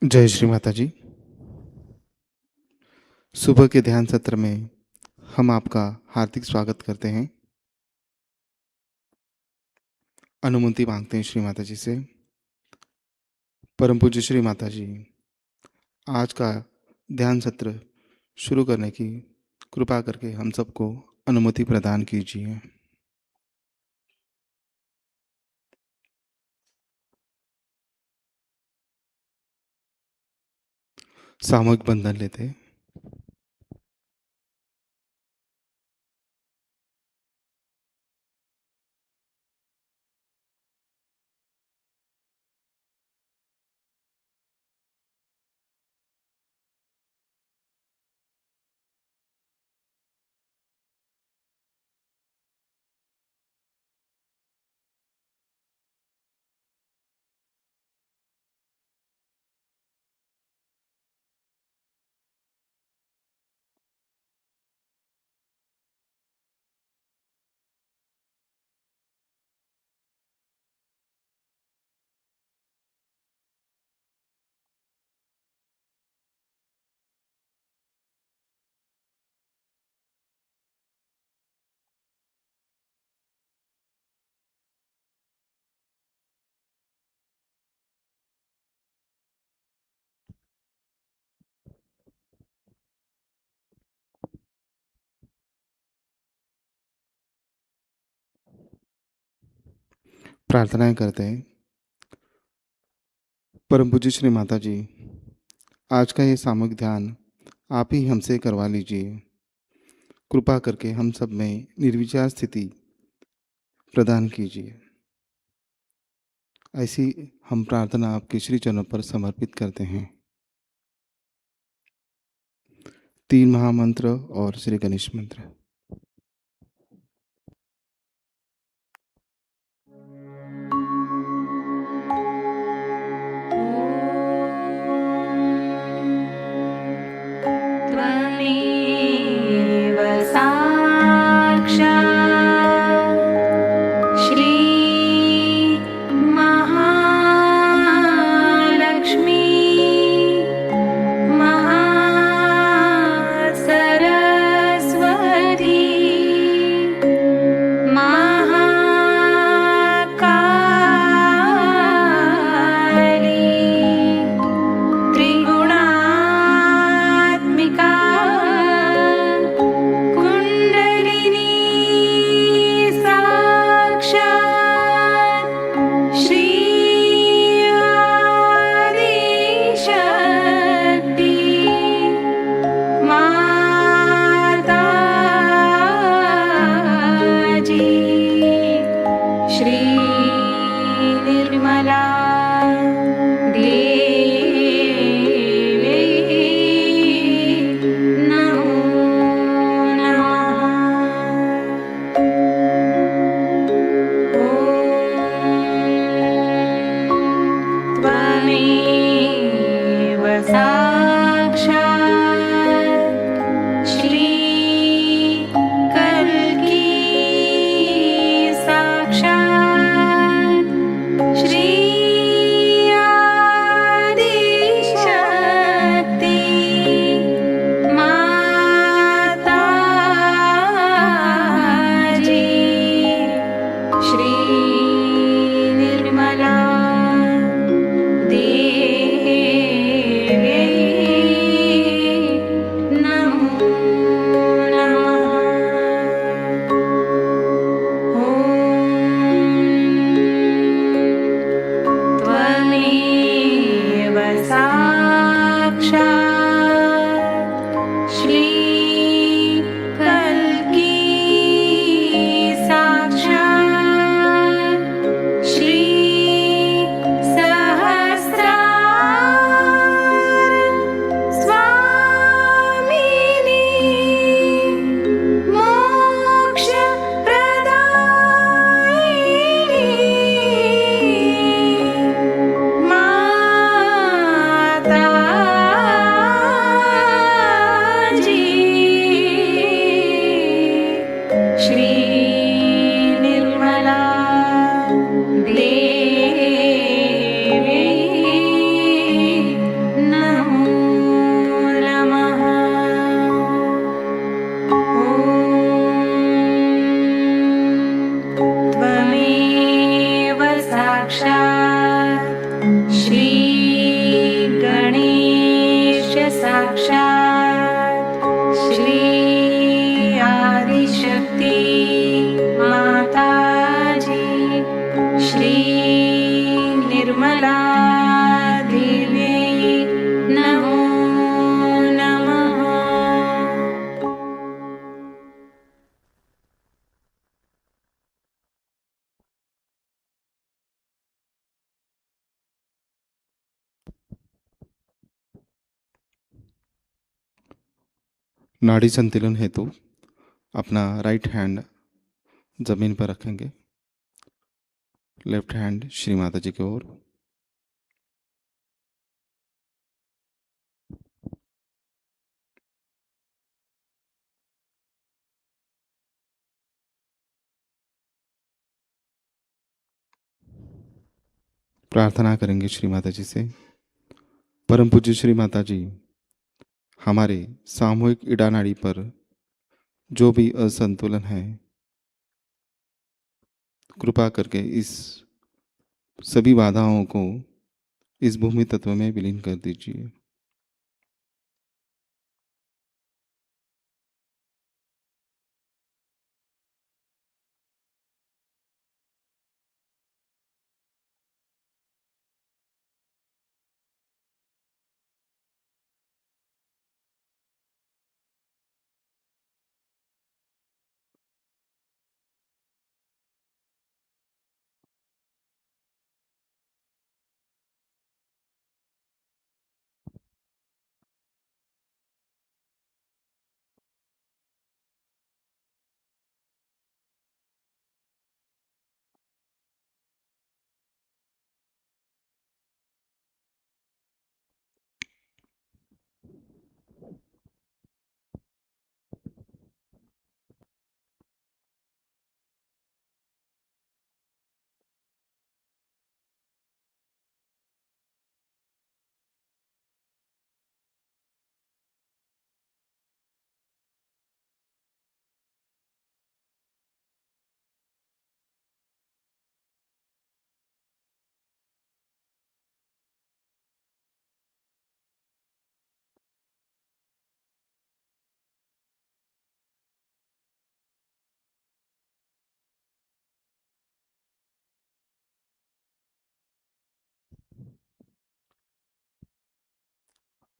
जय श्री माता जी। सुबह के ध्यान सत्र में हम आपका हार्दिक स्वागत करते हैं। अनुमति मांगते हैं श्री माता जी से। परम पूज्य श्री माता जी, आज का ध्यान सत्र शुरू करने की कृपा करके हम सबको अनुमति प्रदान कीजिए। सामूहिक बंधन लेते हैं। प्रार्थनाएं करते हैं। परम पूज्य श्री माता जी, आज का ये सामूहिक ध्यान आप ही हमसे करवा लीजिए। कृपा करके हम सब में निर्विचार स्थिति प्रदान कीजिए। ऐसी हम प्रार्थना आपके श्री चरणों पर समर्पित करते हैं। 3 महामंत्र और श्री गणेश मंत्र। त्वमेव साक्षात् श्री महालक्ष्मी महासरस्वती महाकाली त्रिगुणात्मिका साक्षात् श्री आदिशक्ति माताजी श्री निर्मला देवी नमो नमः। नाड़ी संतुलन हेतु अपना राइट हैंड जमीन पर रखेंगे, लेफ्ट हैंड श्री माता जी की ओर। प्रार्थना करेंगे श्री माता जी से। परम पूज्य श्री माता जी, हमारे सामूहिक इड़ा नाड़ी पर जो भी असंतुलन है, कृपा करके इस सभी बाधाओं को इस भूमि तत्व में विलीन कर दीजिए।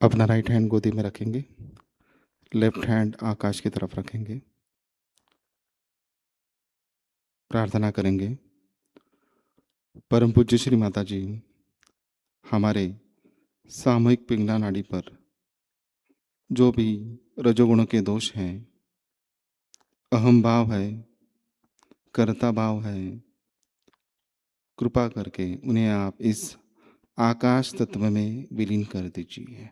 अपना राइट हैंड गोदी में रखेंगे, लेफ्ट हैंड आकाश की तरफ रखेंगे। प्रार्थना करेंगे। परम पूज्य श्री माता जी, हमारे सामूहिक पिंगला नाड़ी पर जो भी रजोगुणों के दोष हैं, अहम भाव है, कर्ता भाव है, कृपा करके उन्हें आप इस आकाश तत्व में विलीन कर दीजिए।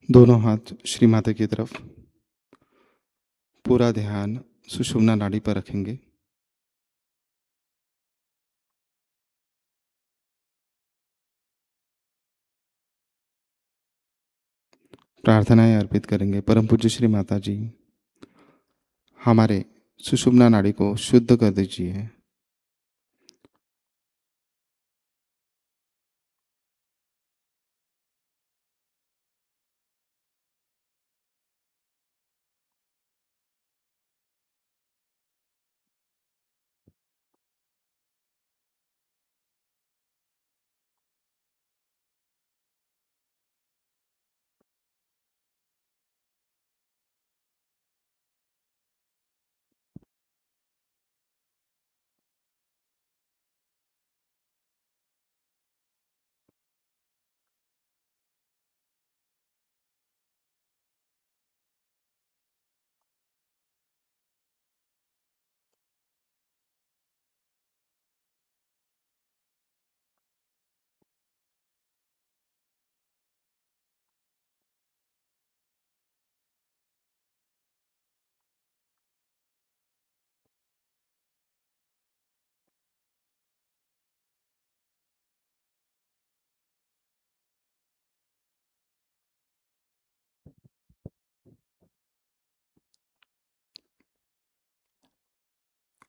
दोनों हाथ श्री माता की तरफ, पूरा ध्यान सुषुम्ना नाड़ी पर रखेंगे। प्रार्थनाएं अर्पित करेंगे। परम पूज्य श्री माता जी, हमारे सुषुम्ना नाड़ी को शुद्ध कर दीजिए।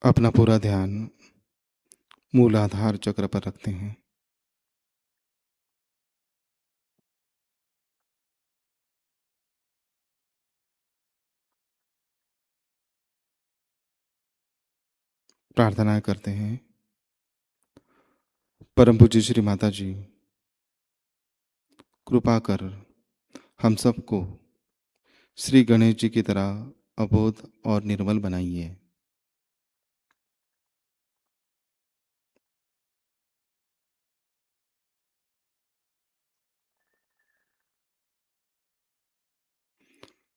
अपना पूरा ध्यान मूलाधार चक्र पर रखते हैं। प्रार्थनाएं करते हैं। परम पूज्य श्री माता जी, कृपा कर हम सबको श्री गणेश जी की तरह अबोध और निर्मल बनाइए।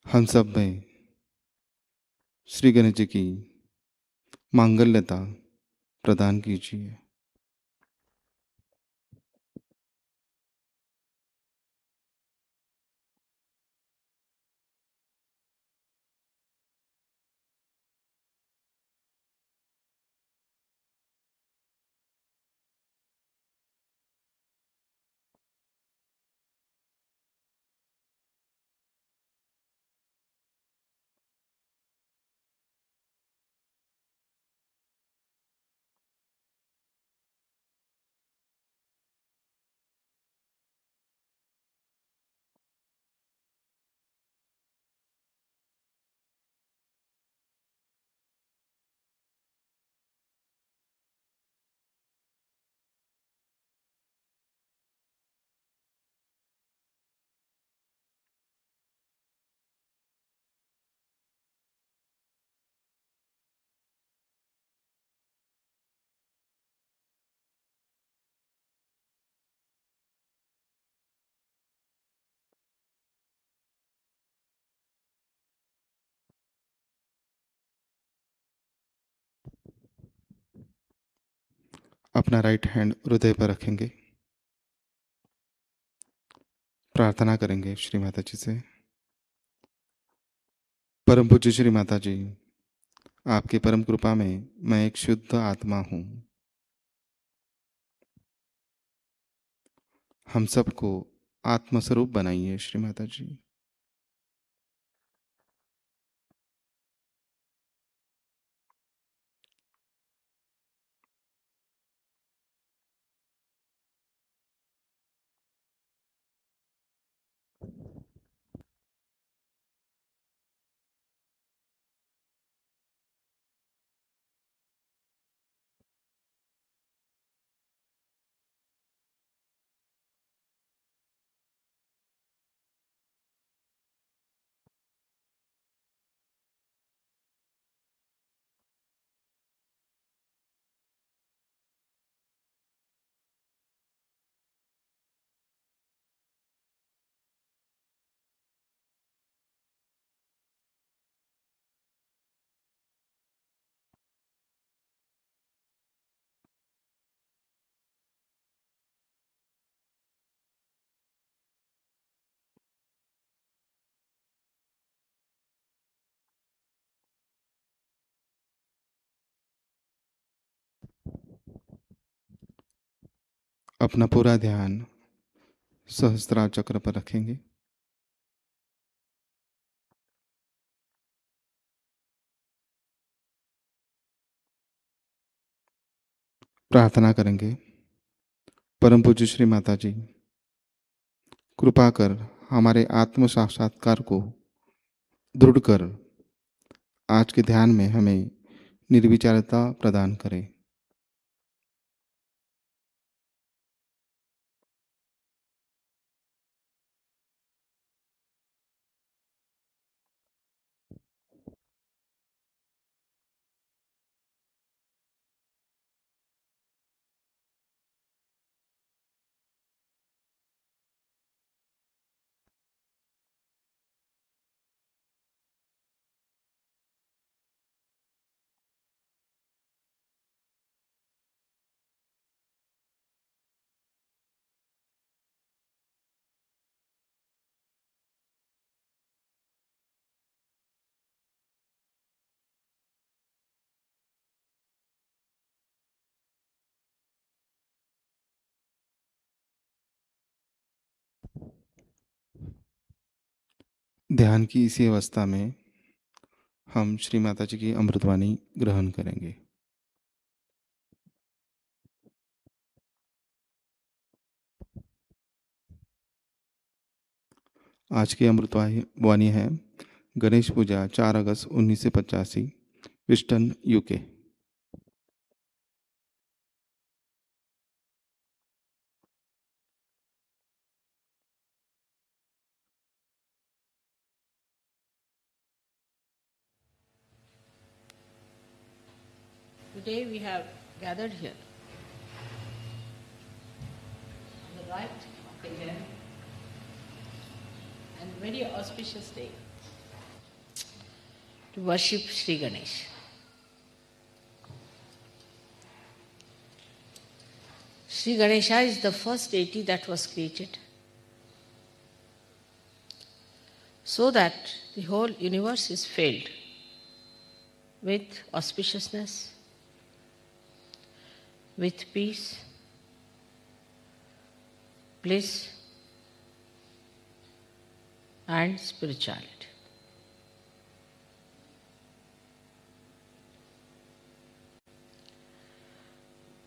हम सब में श्री गणेश जी की मांगल्यता प्रदान कीजिए। अपना राइट हैंड हृदय पर रखेंगे। प्रार्थना करेंगे श्री माता जी से। परम पूज्य श्री माता जी, आपकी परम कृपा में मैं एक शुद्ध आत्मा हूँ। हम सबको आत्मस्वरूप बनाइए श्री माता जी। अपना पूरा ध्यान सहस्त्रार चक्र पर रखेंगे। प्रार्थना करेंगे। परम पूज्य श्री माता जी, कृपा कर हमारे आत्म साक्षात्कार को दृढ़ कर आज के ध्यान में हमें निर्विचारता प्रदान करें। ध्यान की इसी अवस्था में हम श्री माता जी की अमृतवाणी ग्रहण करेंगे। आज की अमृत वाणी है गणेश पूजा 4 अगस्त 1985 Winston UK. Today we have gathered here on the right of the year and very auspicious day to worship Shri Ganesha. Shri Ganesha is the first deity that was created so that the whole universe is filled with auspiciousness, with peace, bliss, and spirituality.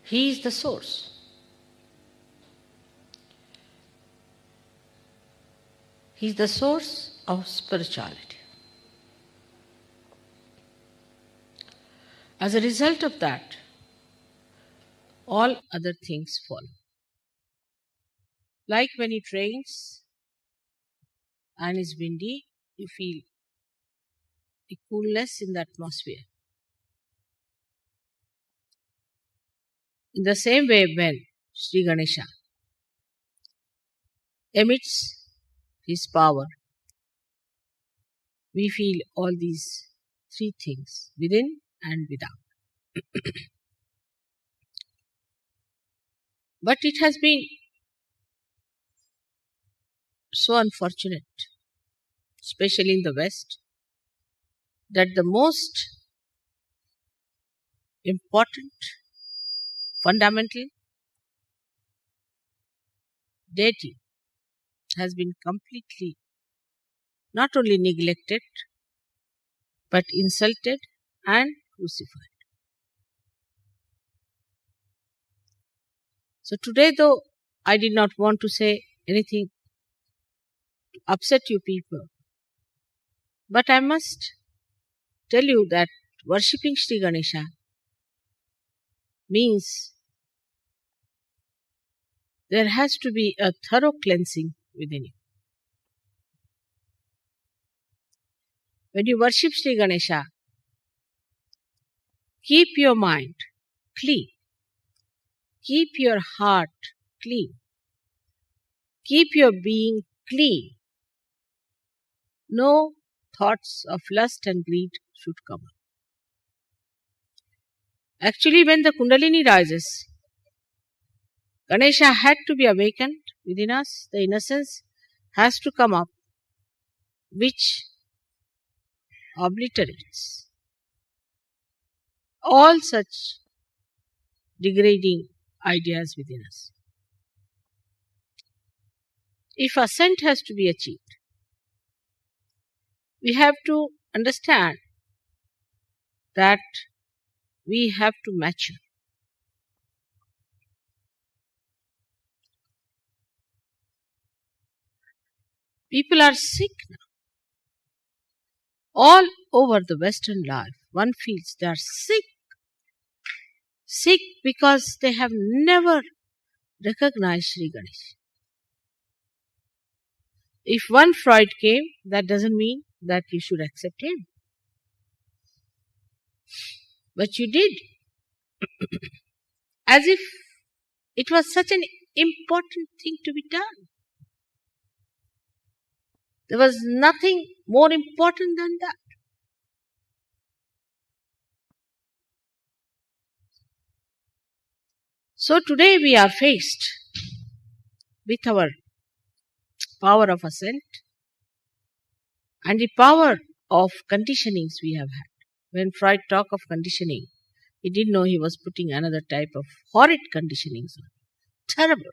He is the source. He is the source of spirituality. As a result of that, all other things follow. Like when it rains and is windy, you feel a coolness in the atmosphere. In the same way, when Sri Ganesha emits his power, we feel all these three things within and without. But it has been so unfortunate, especially in the West, that the most important, fundamental deity has been completely not only neglected but insulted and crucified. So today, though I did not want to say anything to upset you people, but I must tell you that worshipping Sri Ganesha means there has to be a thorough cleansing within you. When you worship Sri Ganesha, keep your mind clean, keep your heart clean, keep your being clean. No thoughts of lust and greed should come up. Actually, when the Kundalini rises, Ganesha had to be awakened within us. The innocence has to come up, which obliterates all such degrading ideas within us. If ascent has to be achieved, we have to understand that we have to mature. People are sick now. All over the Western life, one feels they are sick. Sick because they have never recognized Sri Ganesh. If one Freud came, that doesn't mean that you should accept him. But you did. As if it was such an important thing to be done. There was nothing more important than that. So today we are faced with our power of ascent and the power of conditionings we have had. When Freud talked of conditioning, he didn't know he was putting another type of horrid conditionings on. Terrible.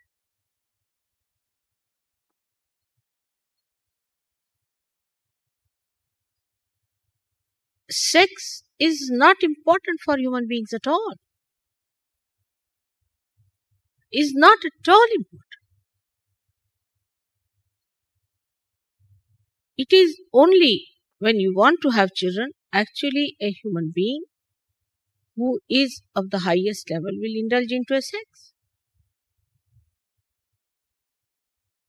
Sex is not important for human beings at all. Is not at all important. It is only when you want to have children, actually a human being who is of the highest level will indulge into a sex.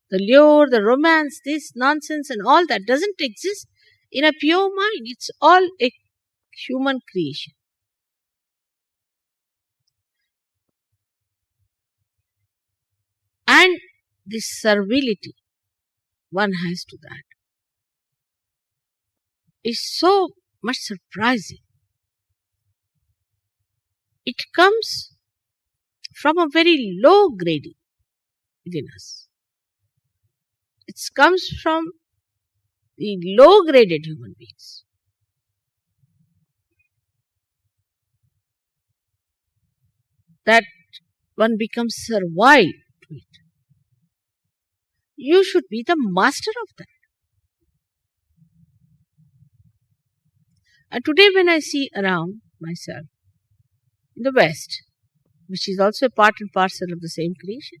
The lure, the romance, this nonsense and all that doesn't exist in a pure mind. It's all a human creation. And this servility one has to that is so much surprising. It comes from a very low grading within us. It comes from the low graded human beings. That one becomes servile to it. You should be the master of that. And today when I see around myself in the West, which is also a part and parcel of the same creation,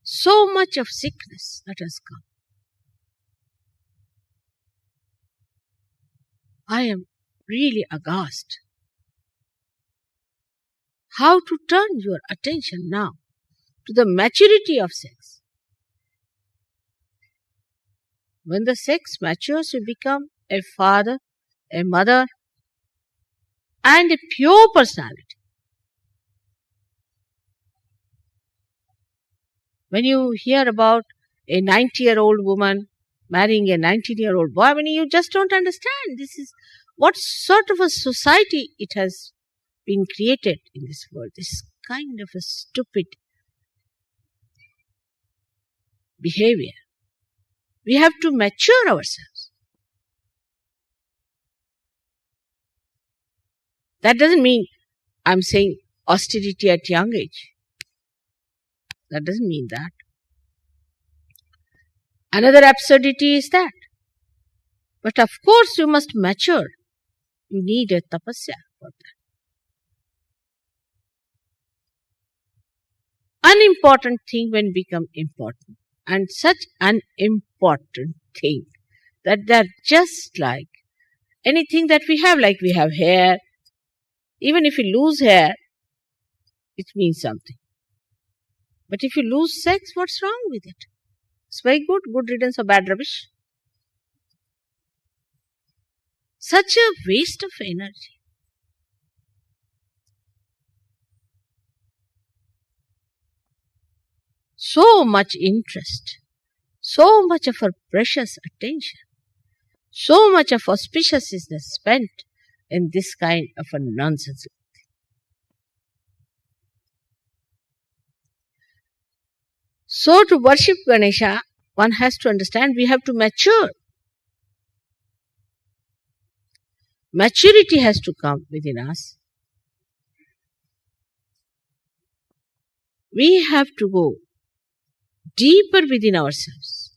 so much of sickness that has come. I am really aghast. How to turn your attention now to the maturity of sex. When the sex matures, you become a father, a mother, and a pure personality. When you hear about a 90-year-old woman marrying a 19-year-old boy, you just don't understand. This is what sort of a society it has been created in this world. This kind of a stupid behavior. We have to mature ourselves. That doesn't mean I'm saying austerity at young age. That doesn't mean that. Another absurdity is that. But of course you must mature. You need a tapasya for that. Unimportant thing when become important. And such an important thing that they're just like anything that we have. Like we have hair. Even if you lose hair, it means something. But if you lose sex, what's wrong with it? It's very good. Good riddance of bad rubbish. Such a waste of energy. So much interest. So much of our precious attention. So much of auspiciousness spent in this kind of a nonsense. So to worship Ganesha, one has to understand we have to mature. Maturity has to come within us. We have to go deeper within ourselves.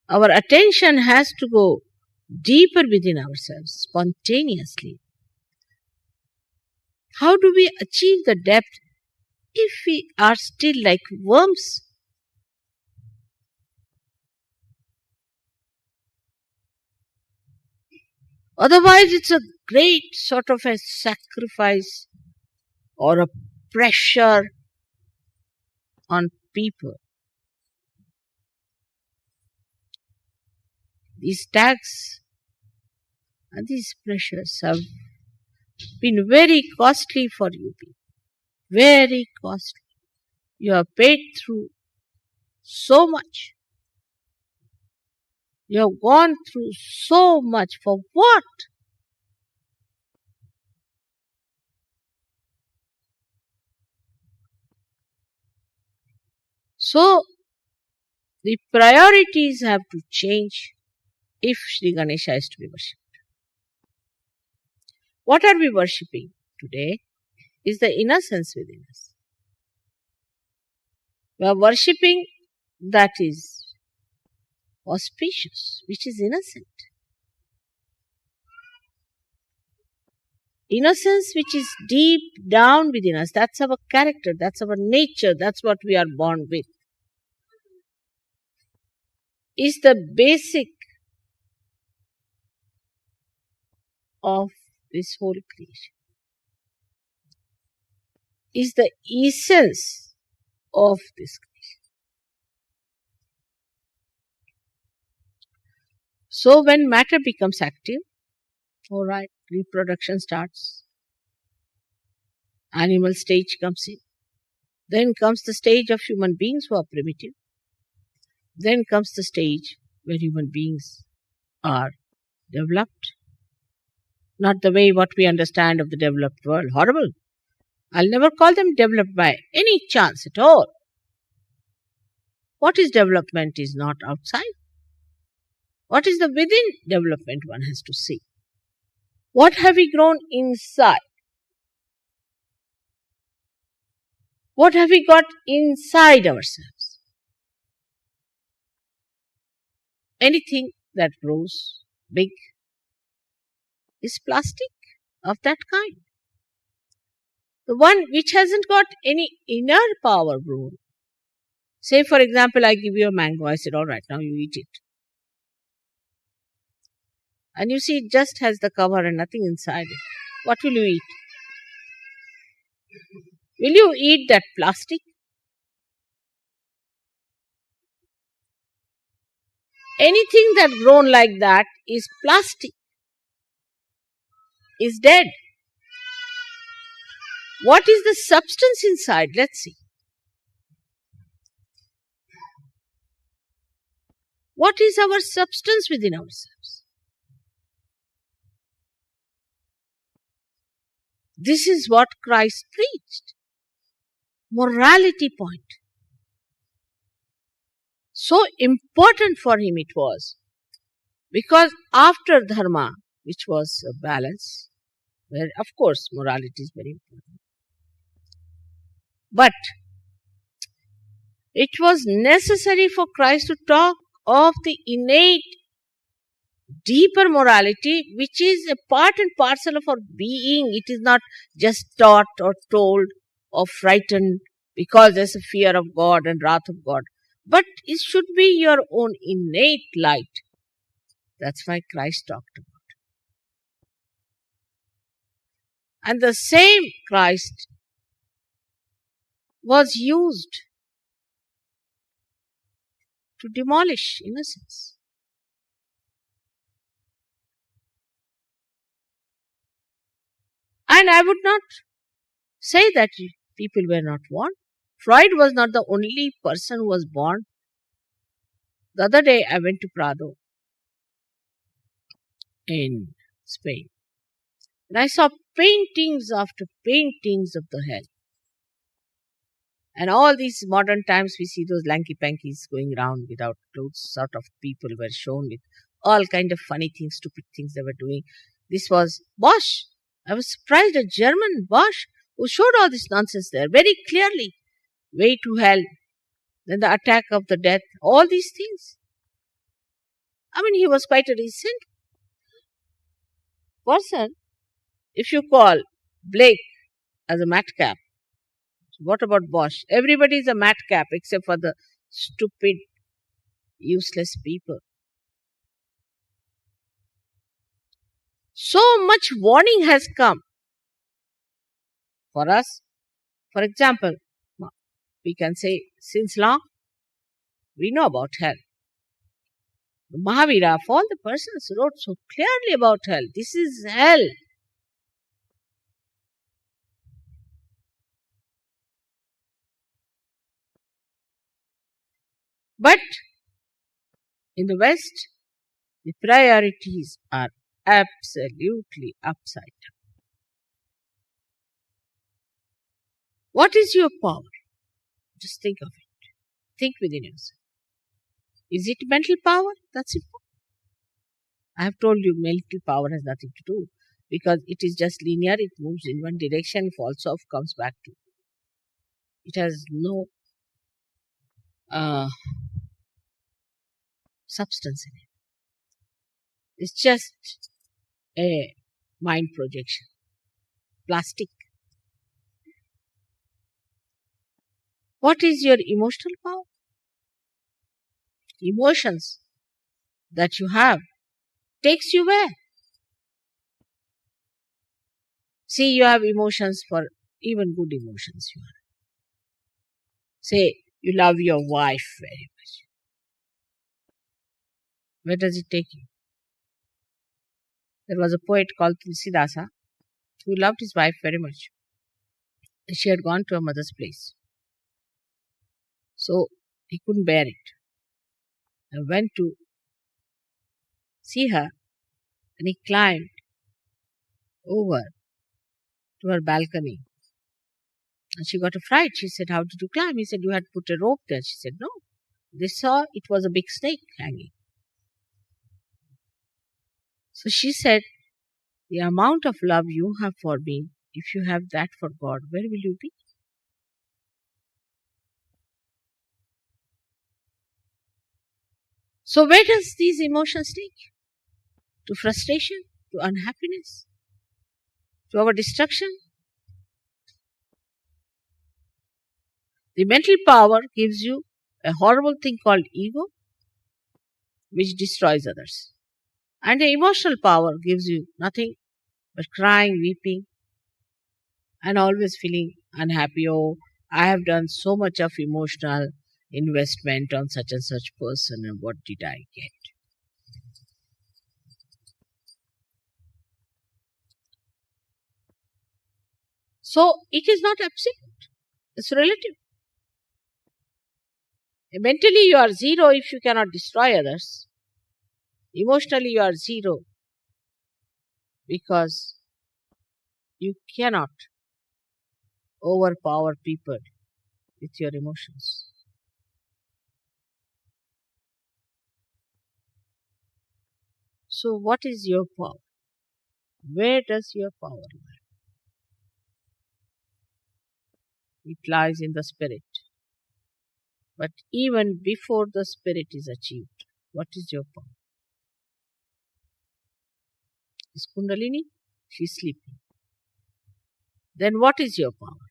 Our attention has to go deeper within ourselves, spontaneously. How do we achieve the depth if we are still like worms? Otherwise, it's a great sort of a sacrifice or a pressure on people. These tax and these pressures have been very costly for you people. Very costly. You have paid through so much. You have gone through so much for what? So, the priorities have to change if Shri Ganesha is to be worshipped. What are we worshipping today is the innocence within us. We are worshipping that is auspicious, which is innocent. Innocence which is deep down within us, that's our character, that's our nature, that's what we are born with. is the basic of this whole creation, is the essence of this creation. So when matter becomes active, all right, reproduction starts, animal stage comes in, then comes the stage of human beings who are primitive, then comes the stage where human beings are developed, not the way what we understand of the developed world. Horrible. I'll never call them developed by any chance at all. What is development is not outside. What is the within development one has to see. What have we grown inside? What have we got inside ourselves? Anything that grows big is plastic of that kind. The one which hasn't got any inner power grown. Say, for example, I give you a mango. I said, all right, now you eat it. And you see, it just has the cover and nothing inside it. What will you eat? Will you eat that plastic? Anything that grown like that is plastic, is dead. What is the substance inside? Let's see. What is our substance within ourselves? This is what Christ preached. Morality point. So important for him it was. Because after dharma, which was a balance, where of course morality is very important. But it was necessary for Christ to talk of the innate, deeper morality, which is a part and parcel of our being. It is not just taught or told or frightened because there's a fear of God and wrath of God. But it should be your own innate light. That's why Christ talked about it. And the same Christ was used to demolish innocence. And I would not say that people were not born. Freud was not the only person who was born. The other day I went to Prado in Spain. And I saw paintings after paintings of the hell. And all these modern times we see those lanky-pankies going around without clothes, sort of people were shown with all kind of funny things, stupid things they were doing. This was Bosch. I was surprised, a German Bosch who showed all this nonsense there very clearly. Way to hell, then the attack of the death, all these things. I mean, he was quite a recent person. If you call Blake as a madcap, what about Bosch? Everybody is a madcap except for the stupid, useless people. So much warning has come for us. For example, we can say since long, we know about hell. Mahavira, of all the persons, wrote so clearly about hell. This is hell. But in the West, the priorities are absolutely upside down. What is your power? Just think of it. Think within yourself. Is it mental power? That's important. I have told you mental power has nothing to do because it is just linear. It moves in one direction, falls off, comes back to. It has no substance in it. It's just a mind projection. Plastic. What is your emotional power? Emotions that you have takes you where? See, you have emotions for even good emotions you have. Say, you love your wife very much. Where does it take you? There was a poet called Tulsidasa who loved his wife very much. She had gone to her mother's place. So he couldn't bear it. And went to see her, and he climbed over to her balcony. And she got a fright. She said, "How did you climb?" He said, "You had put a rope there." She said, "No." They saw it was a big snake hanging. So she said, "The amount of love you have for me, if you have that for God, where will you be?" So where does these emotions take you? To frustration, to unhappiness, to our destruction. The mental power gives you a horrible thing called ego, which destroys others. And the emotional power gives you nothing but crying, weeping, and always feeling unhappy. Oh, I have done so much of emotional investment on such and such person, and what did I get? So it is not absolute, it's relative. Mentally you are zero if you cannot destroy others. Emotionally you are zero because you cannot overpower people with your emotions. So what is your power? Where does your power lie? It lies in the spirit. But even before the spirit is achieved, what is your power? Is Kundalini? She is sleeping. Then what is your power?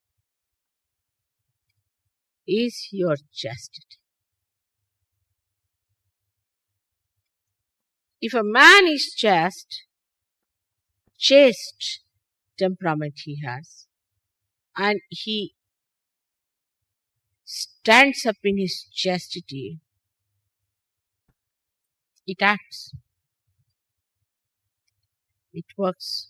Is your chastity. If a man is chaste temperament he has, and he stands up in his chastity, it acts. It works.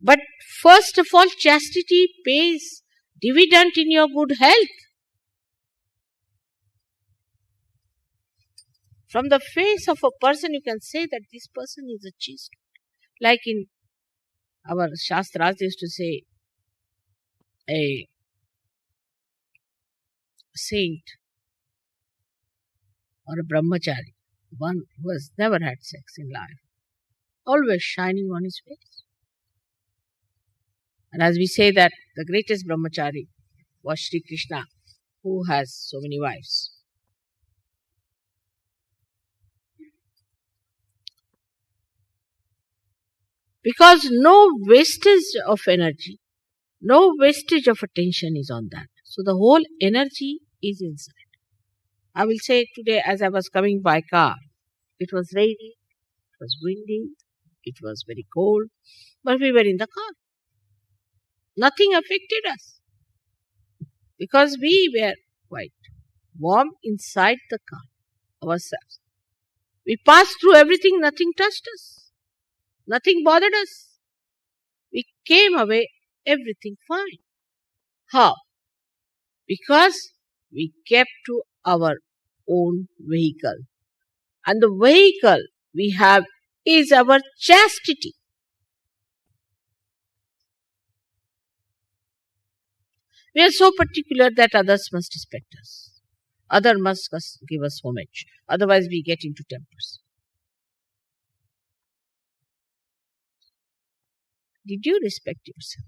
But first of all, chastity pays dividend in your good health. From the face of a person, you can say that this person is a chaste. Like in our Shastras, they used to say a saint or a brahmachari, one who has never had sex in life, always shining on his face. And as we say that the greatest brahmachari was Shri Krishna, who has so many wives. Because no wastage of energy, no wastage of attention is on that. So the whole energy is inside. I will say today as I was coming by car, it was raining, it was windy, it was very cold, but we were in the car. Nothing affected us because we were quite warm inside the car ourselves. We passed through everything, nothing touched us, nothing bothered us. We came away, everything fine. How? Because we kept to our own vehicle. And the vehicle we have is our chastity. We are so particular that others must respect us. Others must give us homage. Otherwise we get into tempers. Did you respect yourself?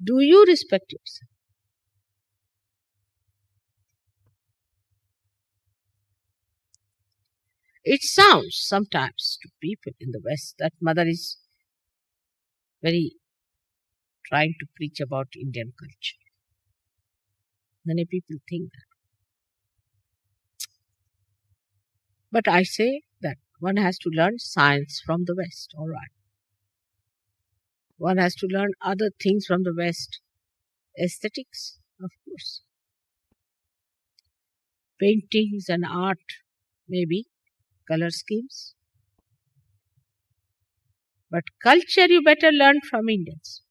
Do you respect yourself? It sounds sometimes to people in the West that mother is very trying to preach about Indian culture. Many people think that. But I say that one has to learn science from the West, all right. One has to learn other things from the West. Aesthetics, of course. Paintings and art, maybe. Color schemes. But culture you better learn from Indians.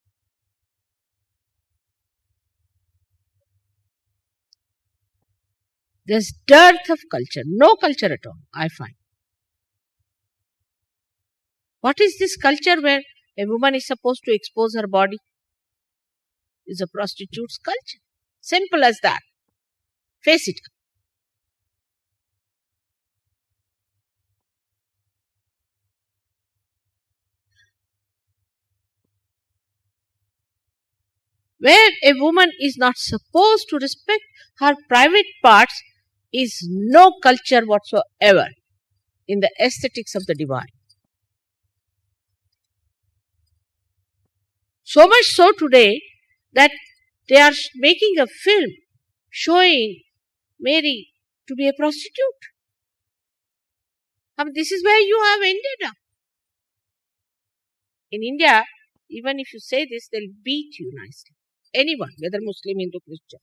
There's dearth of culture, no culture at all, I find. What is this culture where a woman is supposed to expose her body? Is a prostitute's culture. Simple as that. Face it. Where a woman is not supposed to respect her private parts is no culture whatsoever in the aesthetics of the divine. So much so today that they are making a film showing Mary to be a prostitute. I mean, this is where you have ended up. In India, even if you say this, they'll beat you nicely. Anyone, whether Muslim, Hindu, Christian.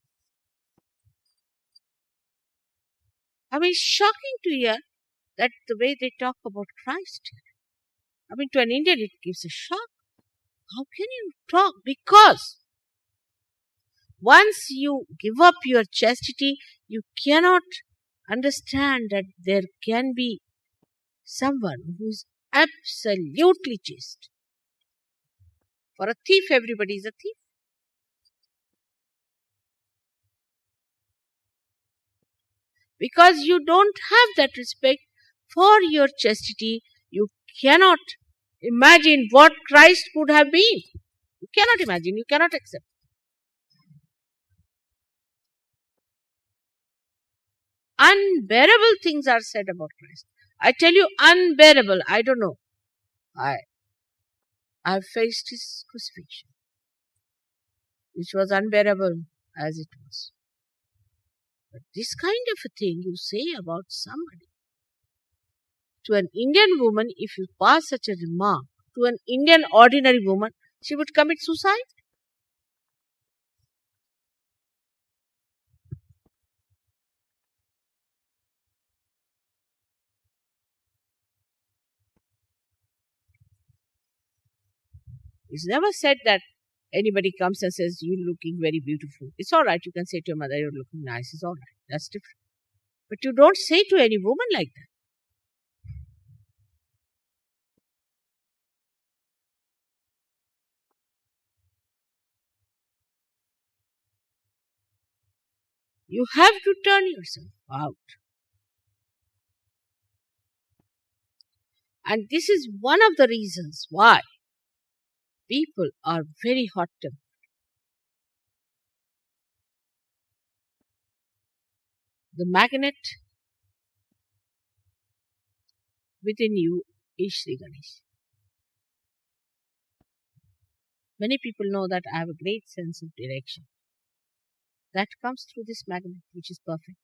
I mean, it's shocking to hear that the way they talk about Christ. I mean, to an Indian, it gives a shock. How can you talk? Because once you give up your chastity, you cannot understand that there can be someone who is absolutely chaste. For a thief, everybody is a thief. Because you don't have that respect for your chastity, you cannot imagine what Christ could have been. You cannot imagine, you cannot accept. Unbearable things are said about Christ. I tell you, unbearable. I don't know. I faced his crucifixion, which was unbearable as it was. But this kind of a thing you say about somebody, to an Indian woman, if you pass such a remark, to an Indian ordinary woman, she would commit suicide. It's never said that anybody comes and says, you're looking very beautiful. It's all right. You can say to your mother, you're looking nice. It's all right. That's different. But you don't say to any woman like that. You have to turn yourself out. And this is one of the reasons why people are very hot-tempered. The magnet within you is Shri Ganesha. Many people know that I have a great sense of direction. That comes through this magnet, which is perfect.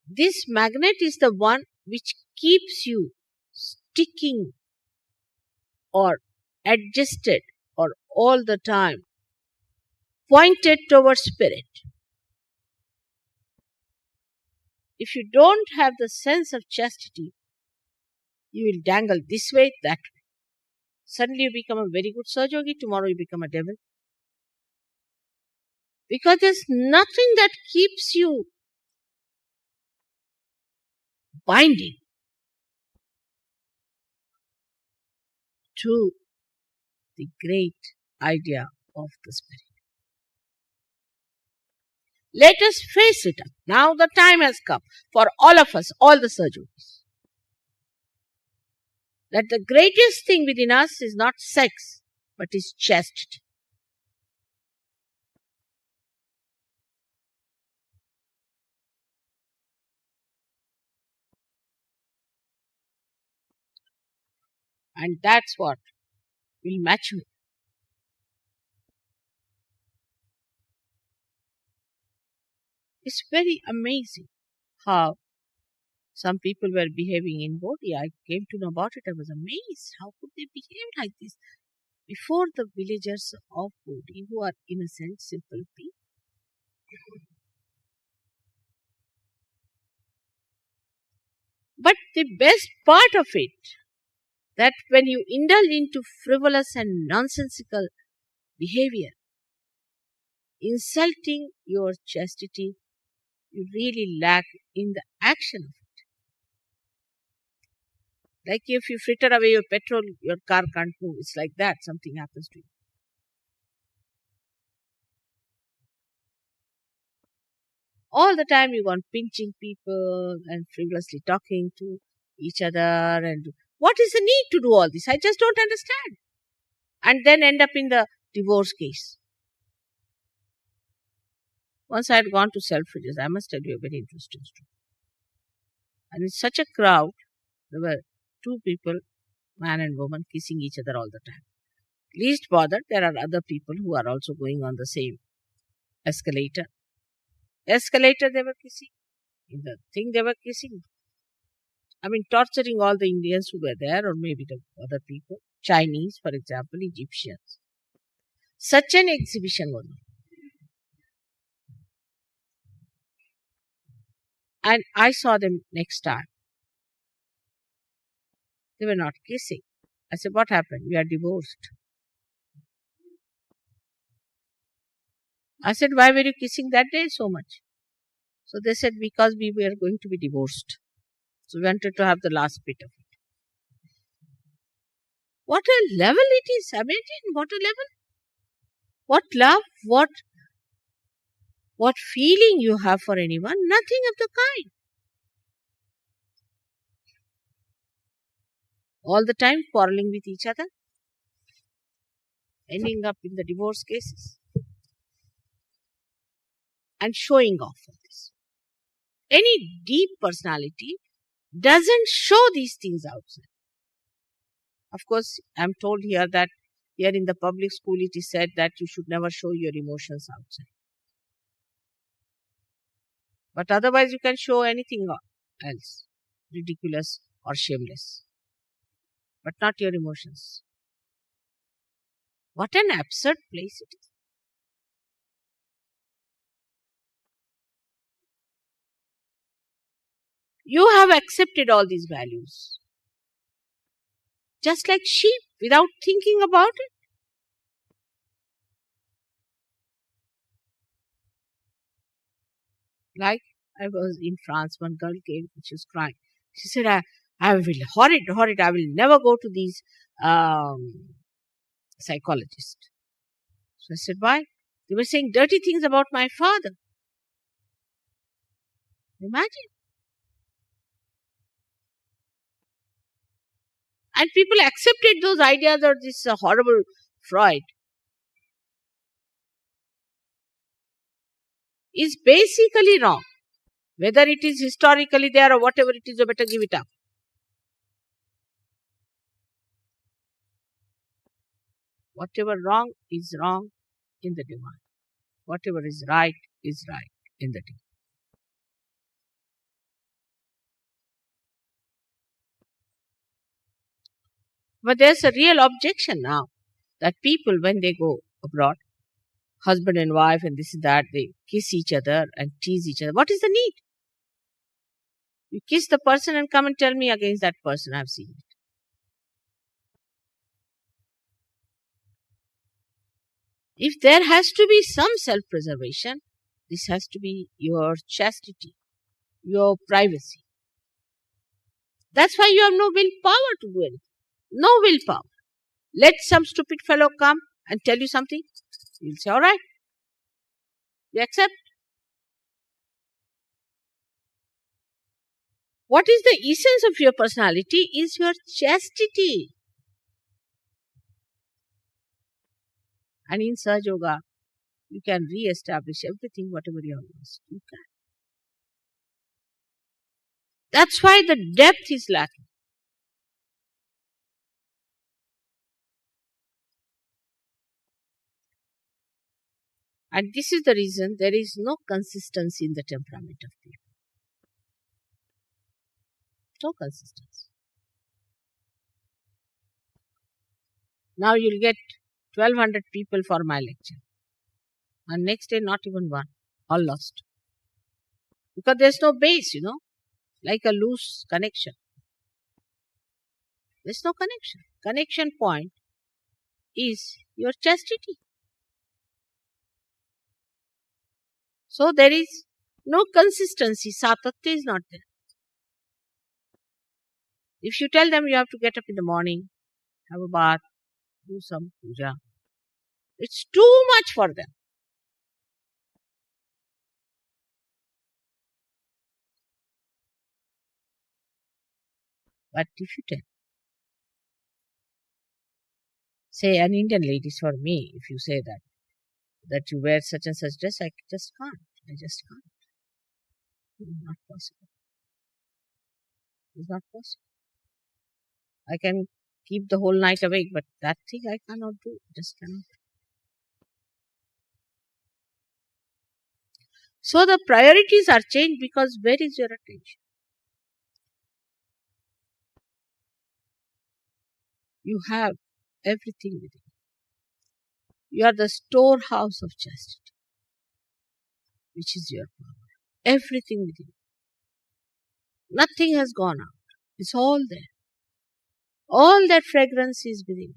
This magnet is the one which keeps you sticking or adjusted or all the time pointed towards spirit. If you don't have the sense of chastity, you will dangle this way, that way. Suddenly you become a very good Sahajayogi, tomorrow you become a devil. Because there's nothing that keeps you binding to the great idea of the spirit. Let us face it up. Now the time has come for all of us, all the Sahajogis, that the greatest thing within us is not sex, but is chastity. And that's what will mature. It's very amazing how some people were behaving in Bodhi. I came to know about it. I was amazed. How could they behave like this before the villagers of Bodhi, who are innocent, simple people? But the best part of it, that when you indulge into frivolous and nonsensical behavior, insulting your chastity, you really lack in the action of it. Like if you fritter away your petrol, your car can't move. It's like that. Something happens to you. All the time you go on pinching people and frivolously talking to each other. And what is the need to do all this? I just don't understand. And then end up in the divorce case. Once I had gone to Selfridges, I must tell you a very interesting story. And in such a crowd, there were two people, man and woman, kissing each other all the time. Least bothered, there are other people who are also going on the same escalator. Escalator they were kissing. In the thing they were kissing. I mean, torturing all the Indians who were there, or maybe the other people. Chinese, for example, Egyptians. Such an exhibition was on. And I saw them next time. They were not kissing. I said, what happened? We are divorced. I said, why were you kissing that day so much? So they said, because we were going to be divorced. So we wanted to have the last bit of it. What a level it is. Imagine what a level. What love, what feeling you have for anyone. Nothing of the kind. All the time quarreling with each other. Ending up in the divorce cases. And showing off of this. Any deep personality doesn't show these things outside. Of course, I'm told here that here in the public school it is said that you should never show your emotions outside. But otherwise you can show anything else, ridiculous or shameless. But not your emotions. What an absurd place it is. You have accepted all these values. Just like sheep, without thinking about it. Like I was in France, one girl came, she was crying. She said, I will, horrid, I will never go to these psychologists. So I said, why? They were saying dirty things about my father. Imagine. And people accepted those ideas of this horrible Freud. Is basically wrong. Whether it is historically there or whatever it is, you better give it up. Whatever wrong is wrong in the divine. Whatever is right in the divine. But there's a real objection now that people, when they go abroad, husband and wife and this and that, they kiss each other and tease each other. What is the need? You kiss the person and come and tell me against that person. I've seen it. If there has to be some self-preservation, this has to be your chastity, your privacy. That's why you have no willpower to do anything. No willpower. Let some stupid fellow come and tell you something. You'll say, all right. You accept. What is the essence of your personality is your chastity. And in Sahajayoga, you can re-establish everything, whatever you have lost. You can. That's why the depth is lacking. And this is the reason there is no consistency in the temperament of people. No consistency. Now you'll get 1200 people for my lecture. And next day, not even one. All lost. Because there's no base, like a loose connection. There's no connection. Connection point is your chastity. So there is no consistency. Satatya is not there. If you tell them you have to get up in the morning, have a bath, do some puja, it's too much for them. But if you tell, say an Indian lady for me, if you say that you wear such and such dress, I just can't. It's not possible. It's not possible. I can keep the whole night awake, but that thing I cannot do. Just cannot. So the priorities are changed because where is your attention? You have everything within. You are the storehouse of chastity, which is your power. Everything within. Nothing has gone out. It's all there. All that fragrance is within.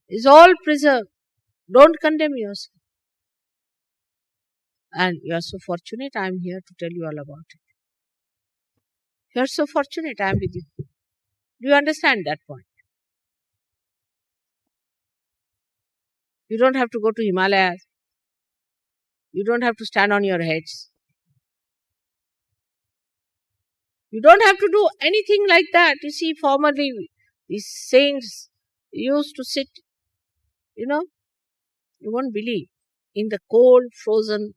It's all preserved. Don't condemn yourself. And you are so fortunate I am here to tell you all about it. You are so fortunate I am with you. Do you understand that point? You don't have to go to Himalayas. You don't have to stand on your heads. You don't have to do anything like that. You see, formerly these saints used to sit, you won't believe, in the cold, frozen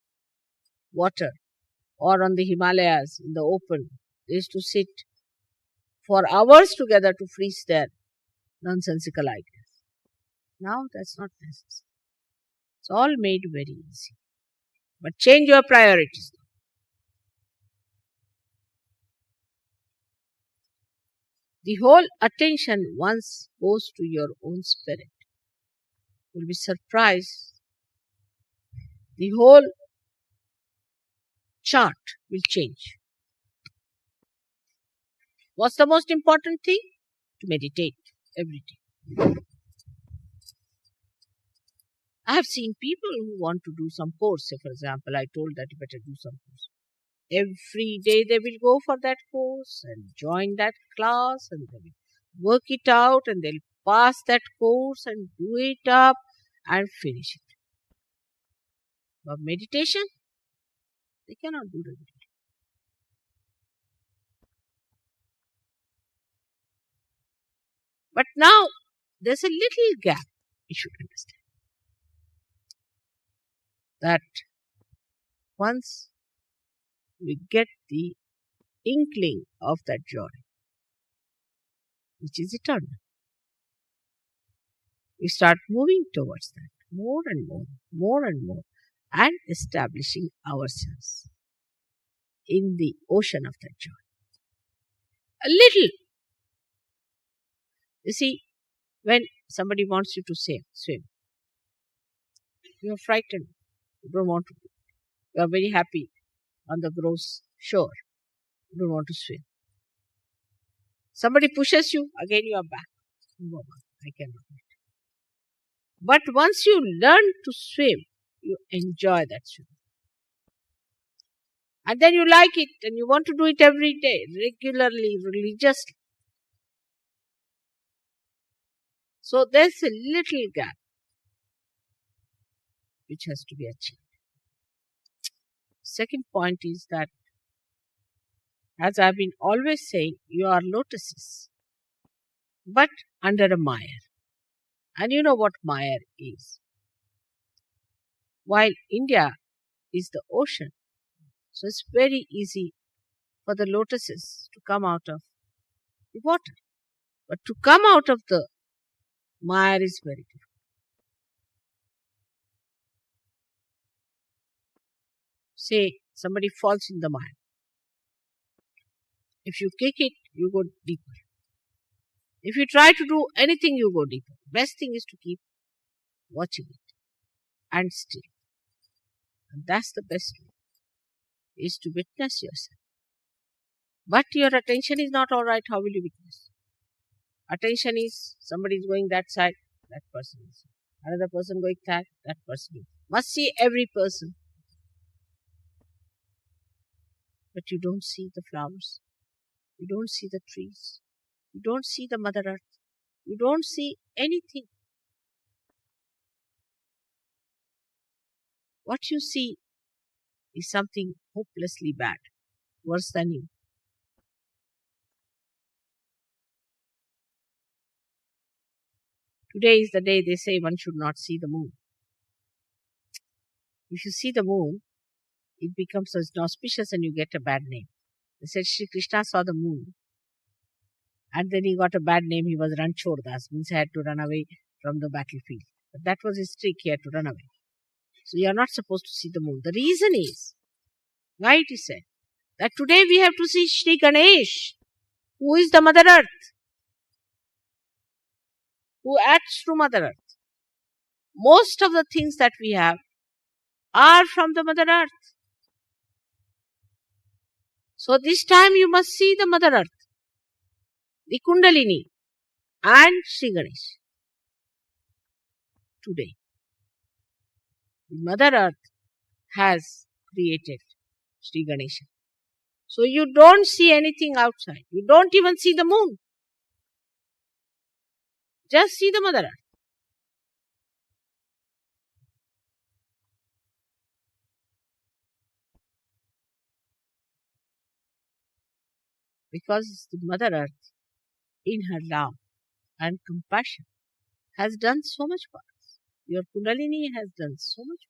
water or on the Himalayas in the open. They used to sit for hours together to freeze their nonsensical ideas. Now that's not necessary. It's all made very easy. But change your priorities. The whole attention once goes to your own spirit. You'll be surprised. The whole chart will change. What's the most important thing? To meditate every day. I have seen people who want to do some course. Say, for example, I told that you better do some course. Every day they will go for that course and join that class and they will work it out and they'll pass that course and do it up and finish it. But meditation, they cannot do that. But now there's a little gap you should understand. That once we get the inkling of that joy, which is eternal, we start moving towards that more and more, and establishing ourselves in the ocean of that joy. A little. You see, when somebody wants you to swim, you are frightened. You don't want to. You are very happy on the gross shore. You don't want to swim. Somebody pushes you, again you are back. No, I cannot. But once you learn to swim, you enjoy that swim. And then you like it and you want to do it every day, regularly, religiously. So there's a little gap which has to be achieved. Second point is that, as I've been always saying, you are lotuses, but under a mire. And you know what mire is. While India is the ocean, so it's very easy for the lotuses to come out of the water. But to come out of the mire is very difficult. Say somebody falls in the mire. If you kick it, you go deeper. If you try to do anything, you go deeper. Best thing is to keep watching it and still. And that's the best way, is to witness yourself. But your attention is not alright, how will you witness? Attention is somebody is going that side, that person is. Another person going that person is. Must see every person. But you don't see the flowers. You don't see the trees. You don't see the Mother Earth. You don't see anything. What you see is something hopelessly bad, worse than you. Today is the day they say one should not see the moon. If you see the moon, it becomes auspicious and you get a bad name. They said Shri Krishna saw the moon and then he got a bad name. He was Ranchordas, means he had to run away from the battlefield. But that was his trick, he had to run away. So you are not supposed to see the moon. The reason is, why it is said, that today we have to see Shri Ganesha, who is the Mother Earth, who acts through Mother Earth. Most of the things that we have are from the Mother Earth. So this time you must see the Mother Earth, the Kundalini and Shri Ganesha. Today, the Mother Earth has created Shri Ganesha. So you don't see anything outside. You don't even see the moon. Just see the Mother Earth. Because the Mother Earth, in her love and compassion, has done so much for us. Your Kundalini has done so much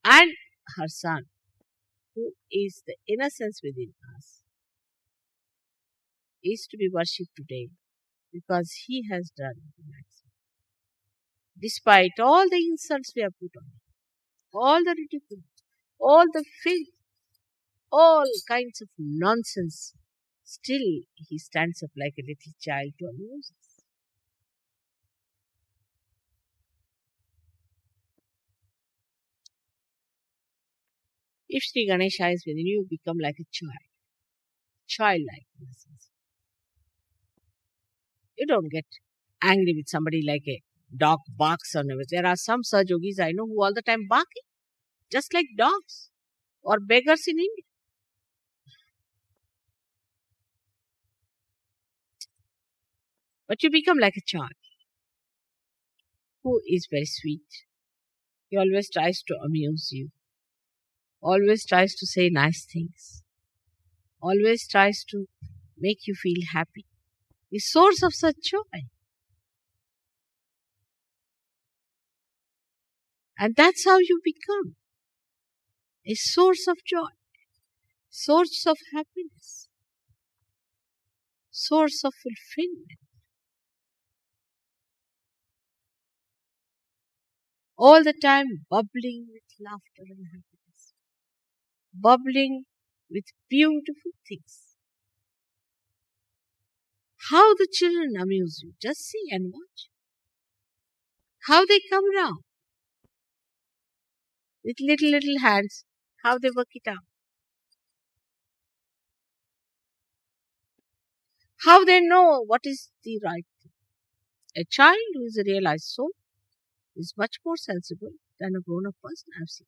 for us. And her son, who is the innocence within us, is to be worshipped today because he has done the maximum. Despite all the insults we have put on him, all the ridicule, all the filth, all kinds of nonsense, still he stands up like a little child to amuse us. If Shri Ganesha is within you, you become like a child, childlike in a sense. You don't get angry with somebody like a dog barks on everything. There are some Sahajogis I know who all the time barking, just like dogs or beggars in India. But you become like a child who is very sweet. He always tries to amuse you, always tries to say nice things, always tries to make you feel happy. The source of such joy. And that's how you become a source of joy, source of happiness, source of fulfillment. All the time bubbling with laughter and happiness, bubbling with beautiful things. How the children amuse you, just see and watch. How they come round with little hands, how they work it out. How they know what is the right thing. A child who is a realized soul is much more sensible than a grown-up person I've seen.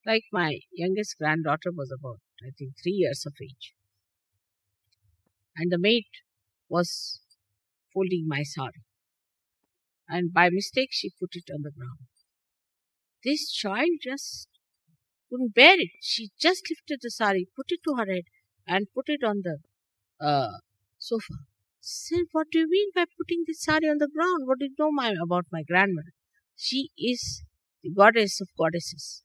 Like my youngest granddaughter was about, I think, 3 years of age. And the maid was folding my sari. And by mistake, she put it on the ground. This child just couldn't bear it. She just lifted the sari, put it to her head, and put it on the sofa. Said, what do you mean by putting this sari on the ground? What do you know about my grandmother? She is the goddess of goddesses.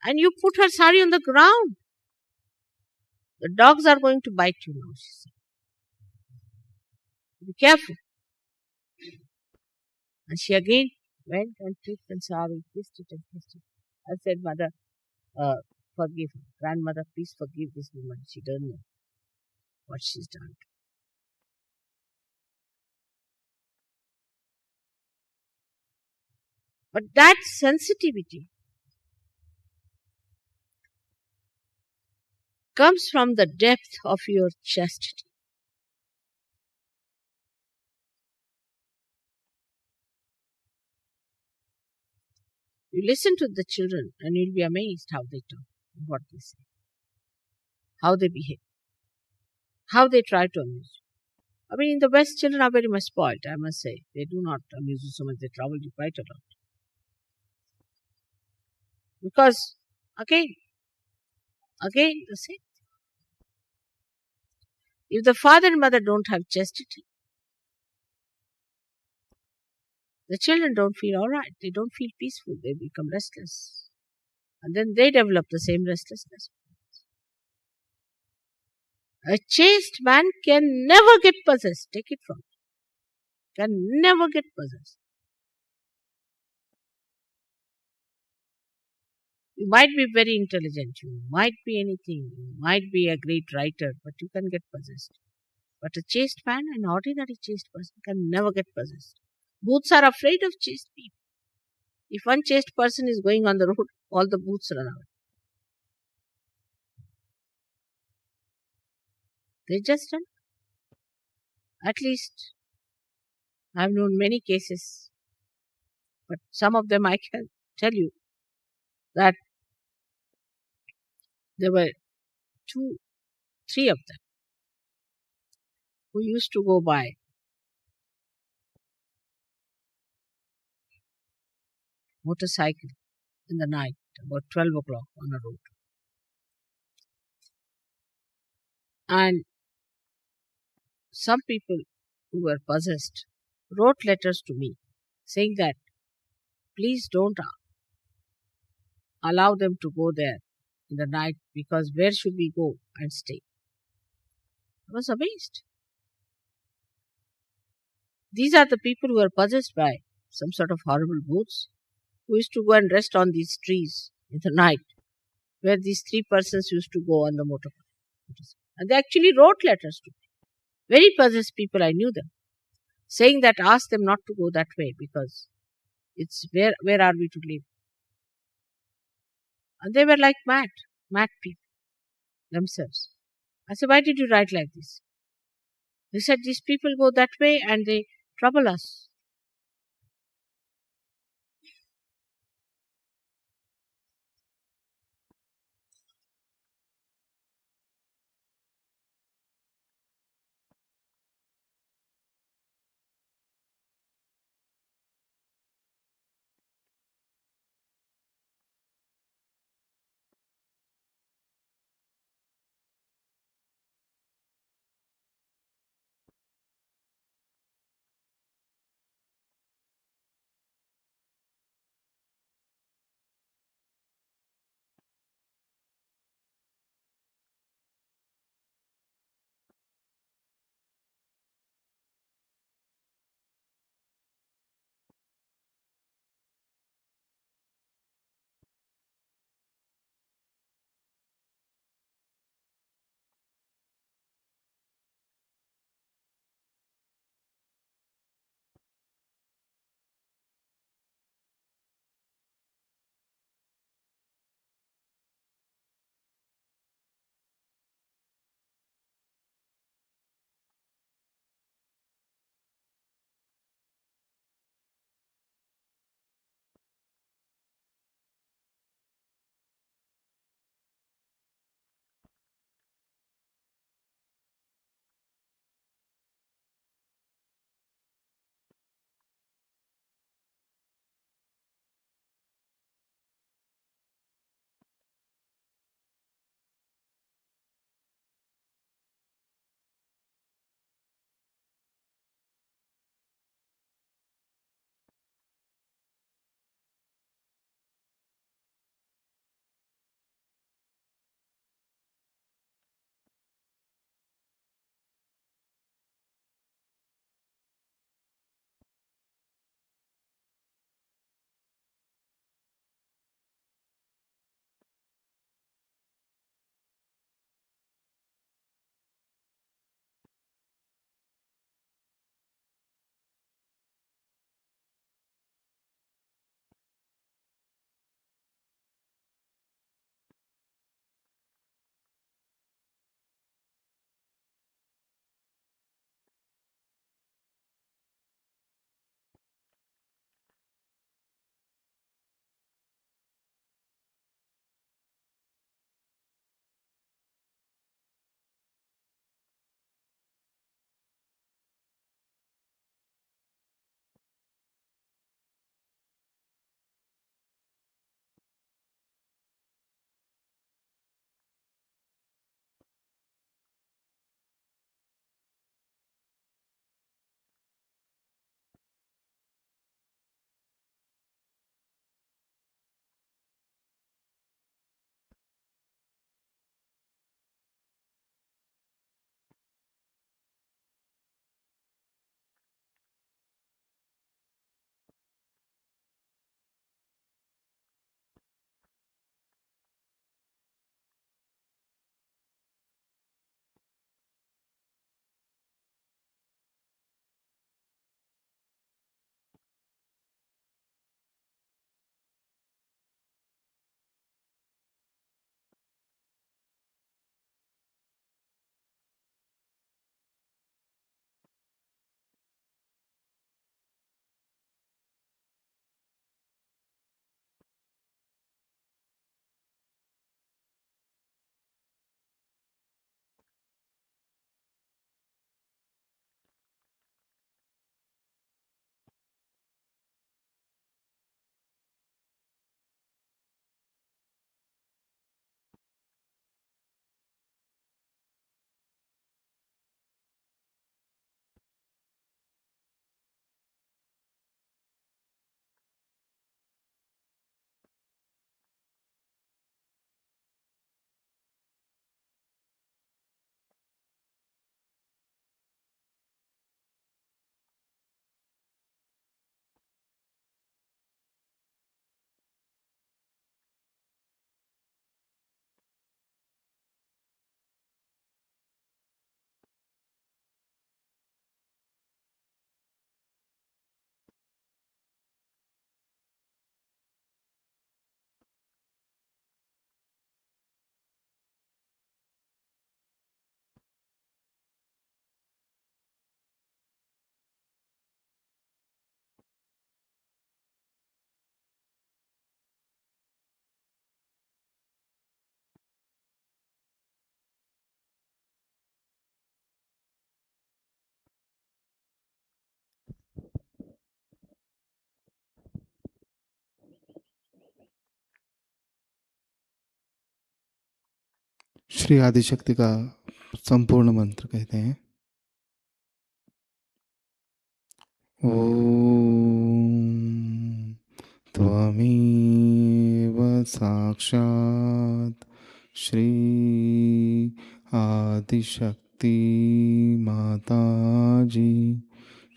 And you put her sari on the ground. The dogs are going to bite you now, she said. Be careful. And she again went and took and sorry, kissed it and kissed it. I said, Mother, forgive her. Grandmother, please forgive this woman. She doesn't know what she's done. But that sensitivity comes from the depth of your chastity. You listen to the children and you'll be amazed how they talk, what they say, how they behave, how they try to amuse you. I mean, in the West, children are very much spoiled, I must say. They do not amuse you so much, they trouble you quite a lot. Because, again, the same. If the father and mother don't have chastity, the children don't feel alright. They don't feel peaceful. They become restless. And then they develop the same restlessness. A chaste man can never get possessed. Take it from me. Can never get possessed. You might be very intelligent. You might be anything. You might be a great writer, but you can get possessed. But a chaste man, an ordinary chaste person, can never get possessed. Booths are afraid of chaste people. If one chaste person is going on the road, all the booths run away. They just run. At least I've known many cases, but some of them I can tell you that there were 3 of them who used to go by motorcycle in the night about 12 o'clock on a road. And some people who were possessed wrote letters to me saying that please don't allow them to go there in the night because where should we go and stay? I was amazed. These are the people who are possessed by some sort of horrible booths who used to go and rest on these trees in the night where these 3 persons used to go on the motorcycle. And they actually wrote letters to me. Very possessed people, I knew them, saying that ask them not to go that way because it's where are we to live? And they were like mad people themselves. I said, why did you write like this? They said, these people go that way and they trouble us. Shri Adishakti का संपूर्ण मंत्र कहते हैं। ओम त्वमेव साक्षात् श्री आदिशक्ति माताजी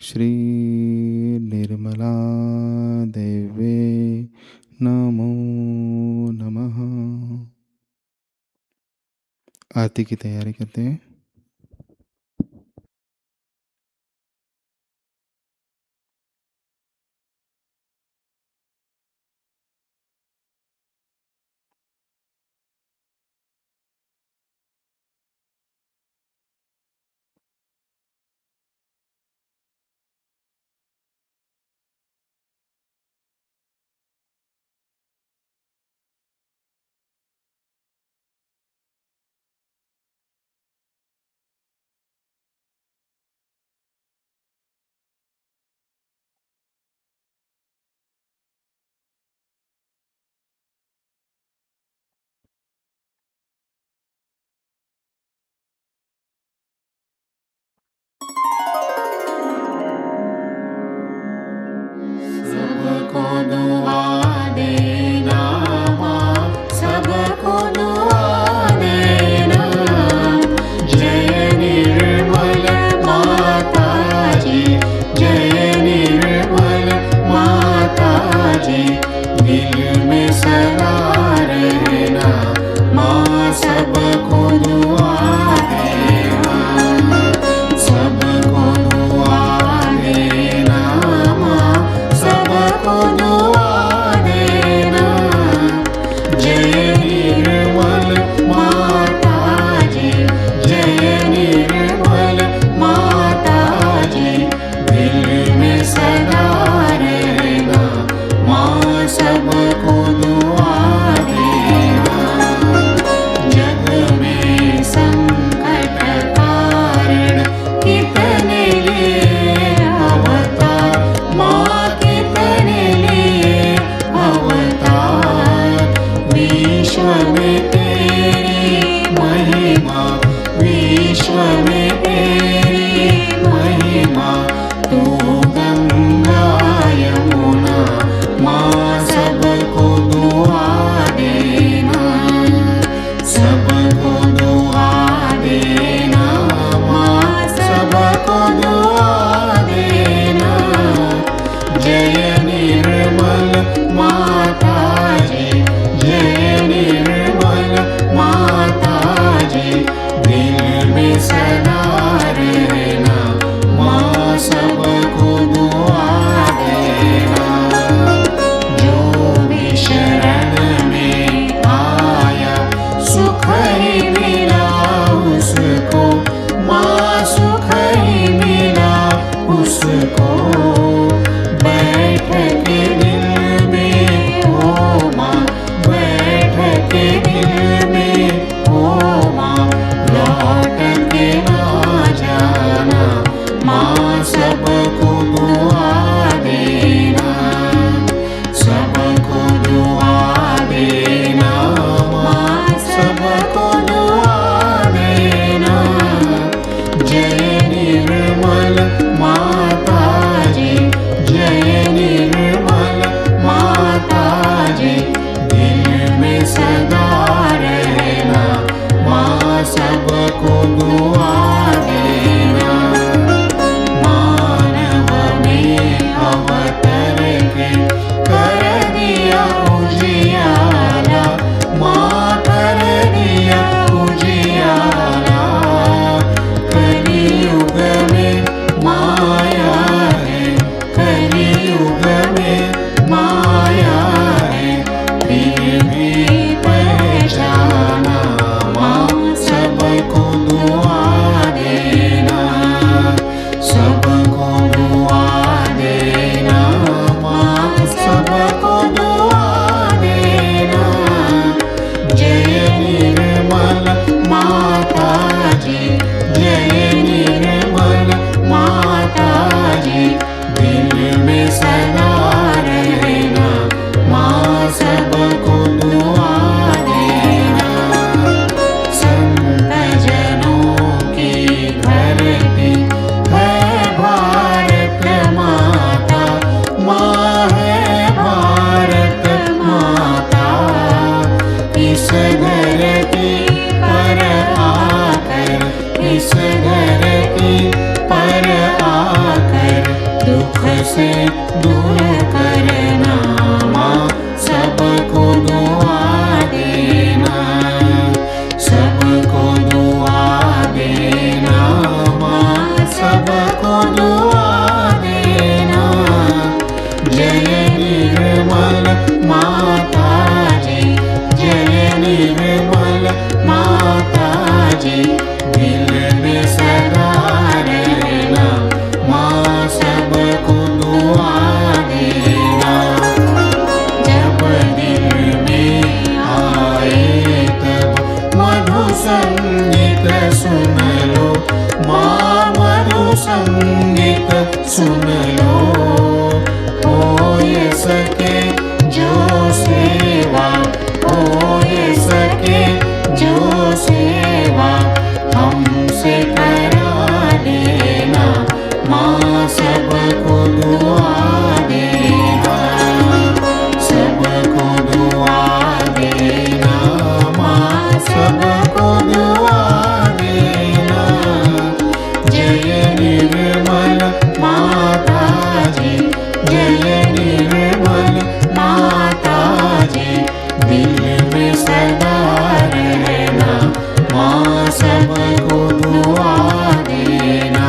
श्री निर्मला देवे नमो नमः। आरती की तैयारी करते हैं। सबको दुआ देना माँ, सबको दुआ देना। जय निर्मल माता जी, जय निर्मल माता जी। दिल में सदा रहना माँ, सबको दुआ देना, सबको दुआ देना माँ, सबको दुआ देना। जय निर्मल माता जी, जय निर्मल माता जी। दिल में सदा रहना माँ, सबको दुआ देना। जग में संकट कारण कितने लिए अवतार माँ, कितने लिए अवतार। विश्व में तेरी महिमा, विश्व में तेरी महिमा। तू गंगा यमुना माँ, सबको दुआ देना, सबको दुआ देना माँ, सबको दुआ देना। जय निर्मल माता जी, जय निर्मल निर्मल माताजी दिल में सदा रहना, माँ सबको दुआ देना। जब दिल में आए तब मधु संगीत सुन लो, माँ मधु संगीत सुन लो। हो ये सके जो सेवा, हो ये सके जो सेवा हमसे करा देना, माँ सबको दुआ देना, सबको दुआ देना, माँ सबको दुआ देना। जय निर्मल माताजी, जय निर्मल माताजी दिल में सदा रहना, माँ सबको दुआ देना,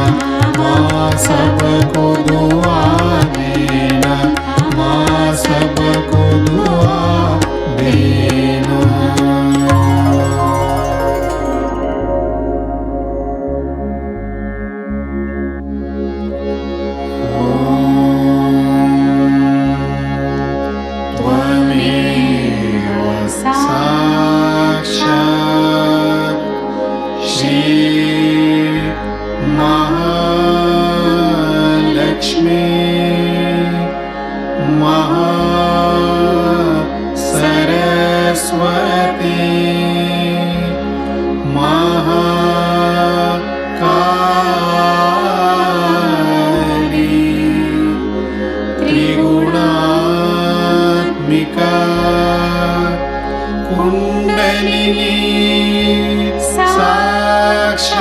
माँ सबको दुआ देना, माँ सबको दुआ देना। त्वमेव साक्षात् श्री महालक्ष्मी महासरस्वती महाकाली त्रिगुणात्मिका कुण्डलिनी साक्षात्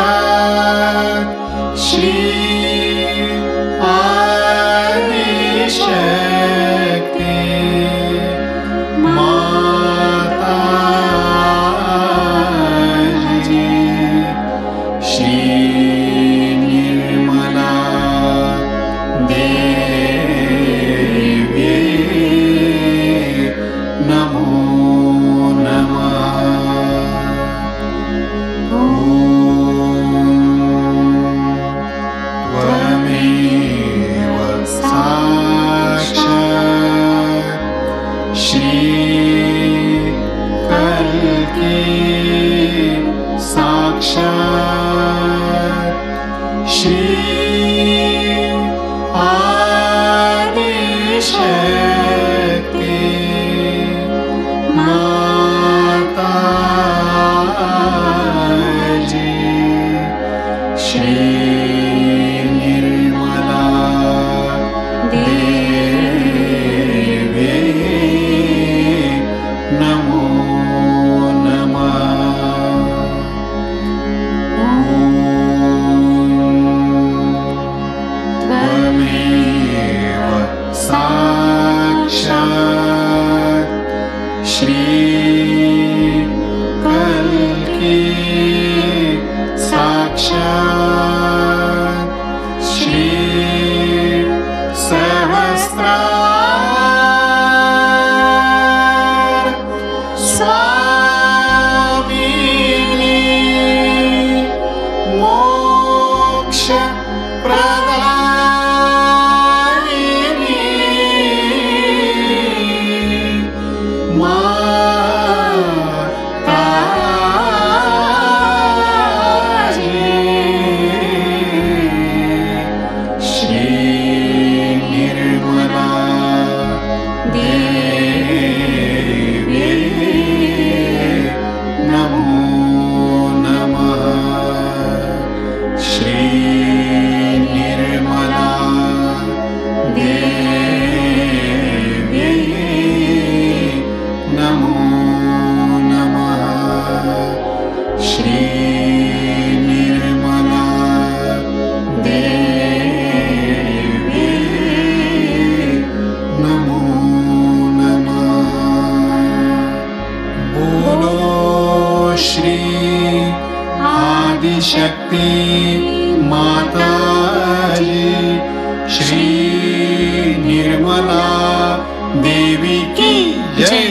श्री आदिशक्ति माताजी श्री निर्मला देवी नमो नमः। त्वमेव साक्षात् श्री कल्की साक्षात् श्री आदिशक्ति माताजी श्री निर्मला देवी नमो नमः। त्वमेव साक्षात् श्री कल्की साक्षात् श्री सहस्रार स्वामिनी मोक्ष प्रदायिनी माताजी श्री निर्मला देवी नमो नमः। श्री निर्मला देवी नमो नमः। श्री निर्मला देवी नमो नमः। बोलो श्री आदिशक्ति माताजी श्री निर्मला देवी की जय।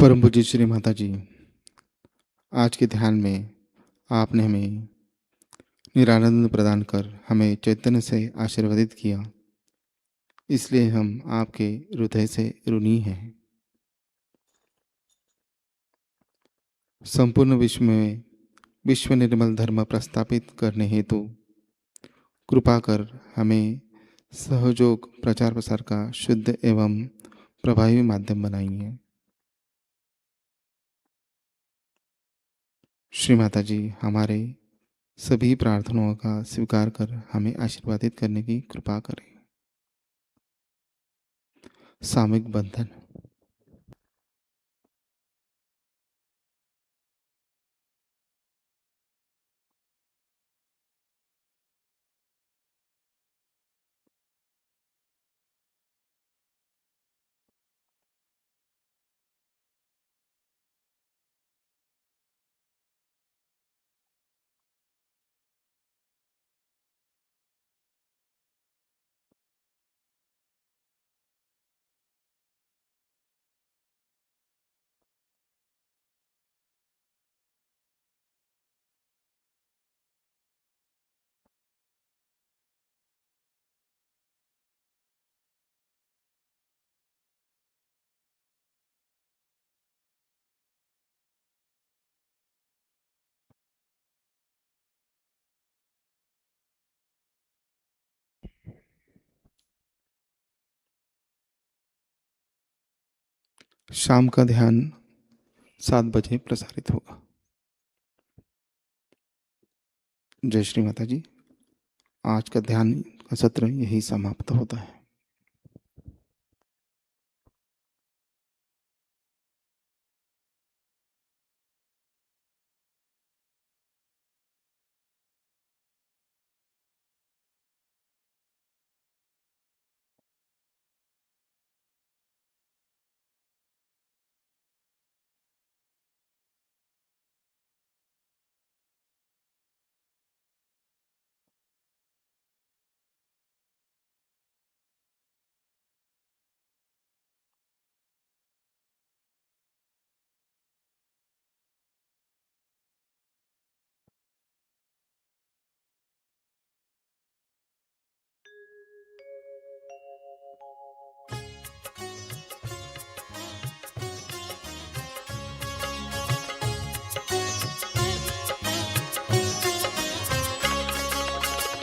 परम पूज्य श्री माता जी, आज के ध्यान में आपने हमें निरानंद प्रदान कर हमें चैतन्य से आशीर्वादित किया, इसलिए हम आपके हृदय से ऋणी हैं। संपूर्ण विश्व में विश्व निर्मल धर्म प्रस्थापित करने हेतु कृपा कर हमें सहयोग प्रचार प्रसार का शुद्ध एवं प्रभावी माध्यम बनाइए। श्री माता जी हमारे सभी प्रार्थनाओं का स्वीकार कर हमें आशीर्वादित करने की कृपा करें। सामूहिक बंधन। शाम का ध्यान 7 बजे प्रसारित होगा। जय श्री माता जी। आज का ध्यान का सत्र यही समाप्त होता है।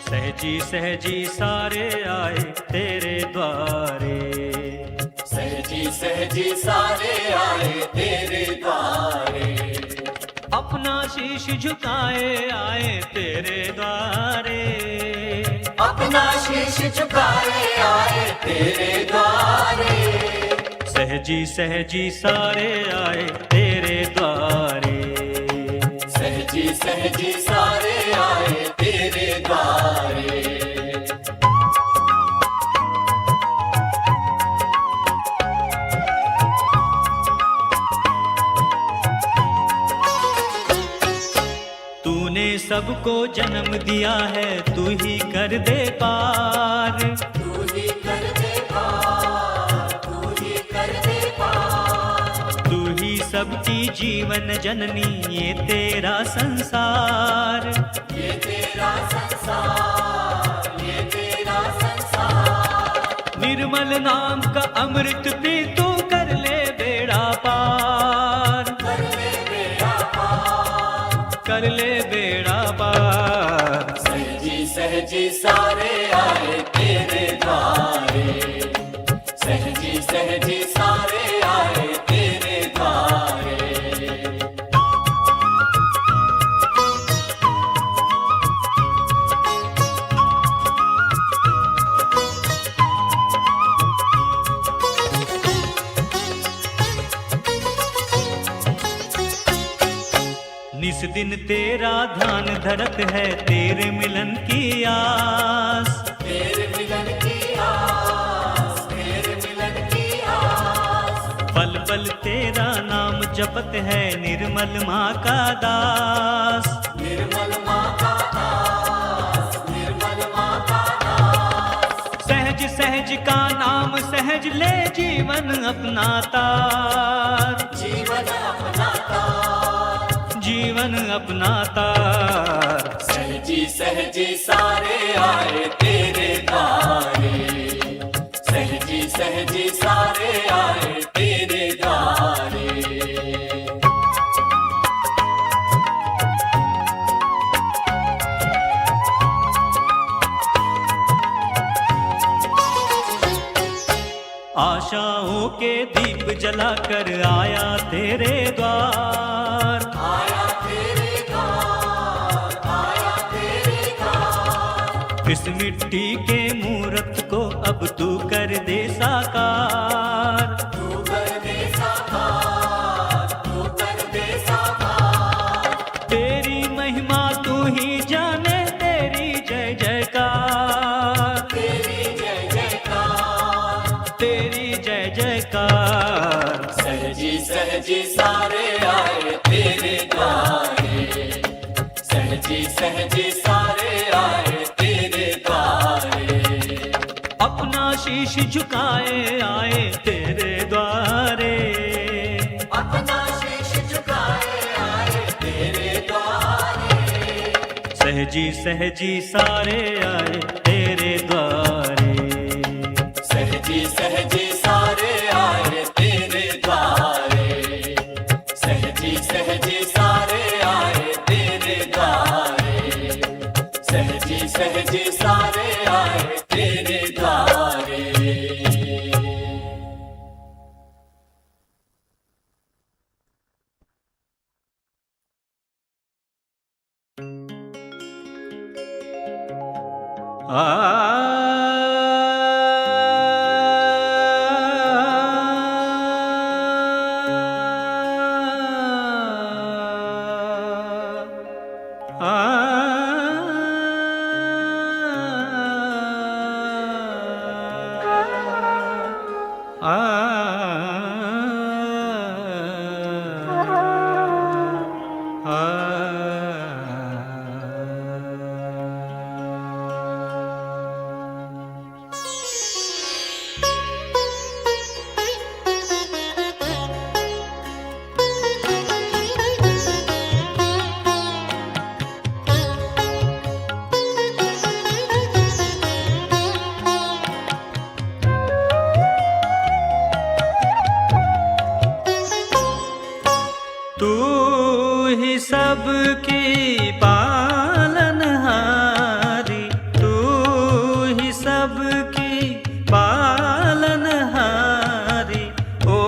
सहजी सहजी सारे आए तेरे द्वारे, सहजी सहजी सारे आए तेरे द्वारे, अपना शीश झुकाए आए तेरे द्वारे, अपना शीश झुकाए आए तेरे द्वारे, सहजी सहजी सारे आए तेरे द्वारे, सहजी सहजी सारे आए तेरे द्वारे। तूने सबको जन्म दिया है, तू ही कर दे पार, तू ही कर दे पार, तू ही कर दे पार, तू ही सबकी जीवन जननी, ये तेरा संसार, ये तेरा संसार, ये तेरा संसार। निर्मल नाम का अमृत पी तू कर ले बेड़ा पार, कर ले बेड़ा पार, कर ले बेड़ा पार। सहजी सहजी सारे आए तेरे द्वारे, सहजी सहजी सारे आए तेरे द्वारे। निस दिन तेरा ध्यान धरत है, तेरे मिलन की आस, तेरे मिलन की आस, तेरे मिलन की आस, पल पल तेरा नाम जपत है, निर्मल माँ का दास, निर्मल माँ का दास, निर्मल माँ का दास। सहज सहज का नाम सहज ले जीवन अपना तार, जीवन अपना तार, जीवन अपना तार। सहजी सहजी सारे आए तेरे द्वारे, सहजी सहजी सारे आए तेरे द्वारे। आशाओं के दीप जलाकर आया तेरे द्वार, आया तेरे द्वार, आया तेरे द्वार। इस मिट्टी के मूरत को अब तू कर दे साकार, तू कर दे साकार, तू कर दे साकार। तेरी महिमा तू ही जाने, तेरी जय जयकार, तेरी जय जयकार, तेरी जय जयकार। सहजी सहजी सारे आए तेरे द्वारे, सहजी सहजी सारे आए तेरे द्वारे। अपना शीश झुकाए आए तेरे द्वारे, अपना शीश झुकाए आए तेरे द्वारे। सहजी सहजी सारे आए तेरे द्वारे, सहजी सहजी सारे आए तेरे द्वारे, सहजी सहजी सारे आए तेरे द्वारे, सहजी सहजी सारे आए तेरे द्वारे। तू ही सबकी पालनहारी, तू ही सबकी पालनहारी, ओ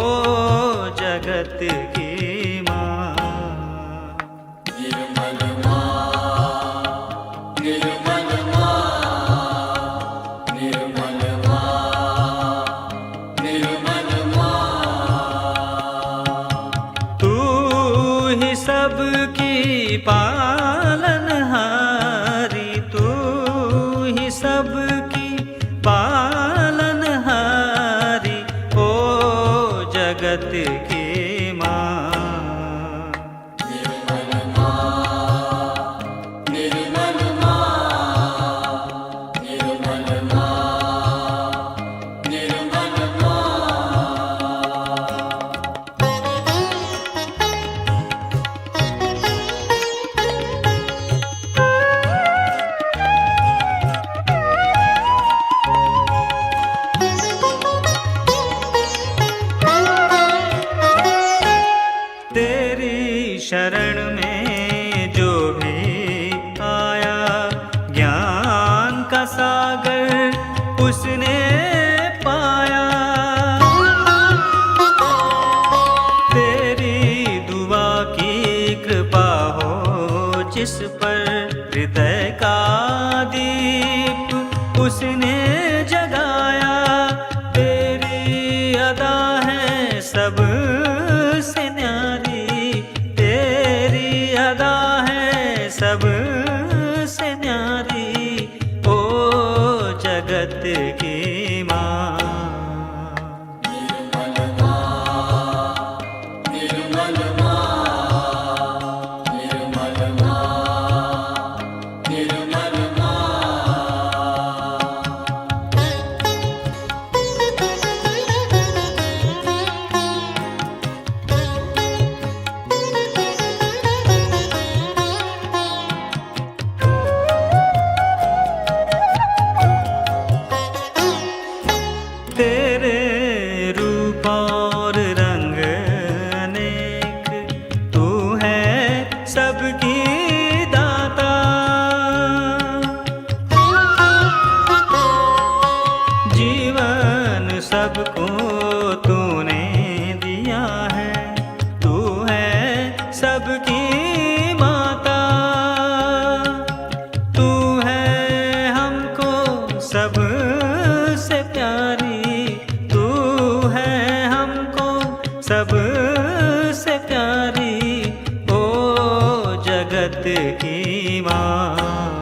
जगत की माँ। निर्मल माँ, निर्मल माँ, निर्मल माँ, निर्मल माँ। तू ही सबकी पालनहारी, तू ही सबकी पालनहारी, ओ जगत की माँ। निर्मल माँ, निर्मल माँ, निर्मल माँ, निर्मल माँ। तेरी शरण में जो भी आया, ज्ञान का सागर उसने पाया। तेरी दुआ की कृपा हो जिस पर, हृदय का दीप उसने जगाया। तेरी अदा है सब से न्यारी, तेरी अदा है सब से न्यारी, ओ जगत की माँ। निर्मल माँ, निर्मल माँ, निर्मल माँ, निर्मल माँ। सबकी माता, तू है हमको सबसे प्यारी, तू है हमको सबसे प्यारी, ओ जगत की माँ।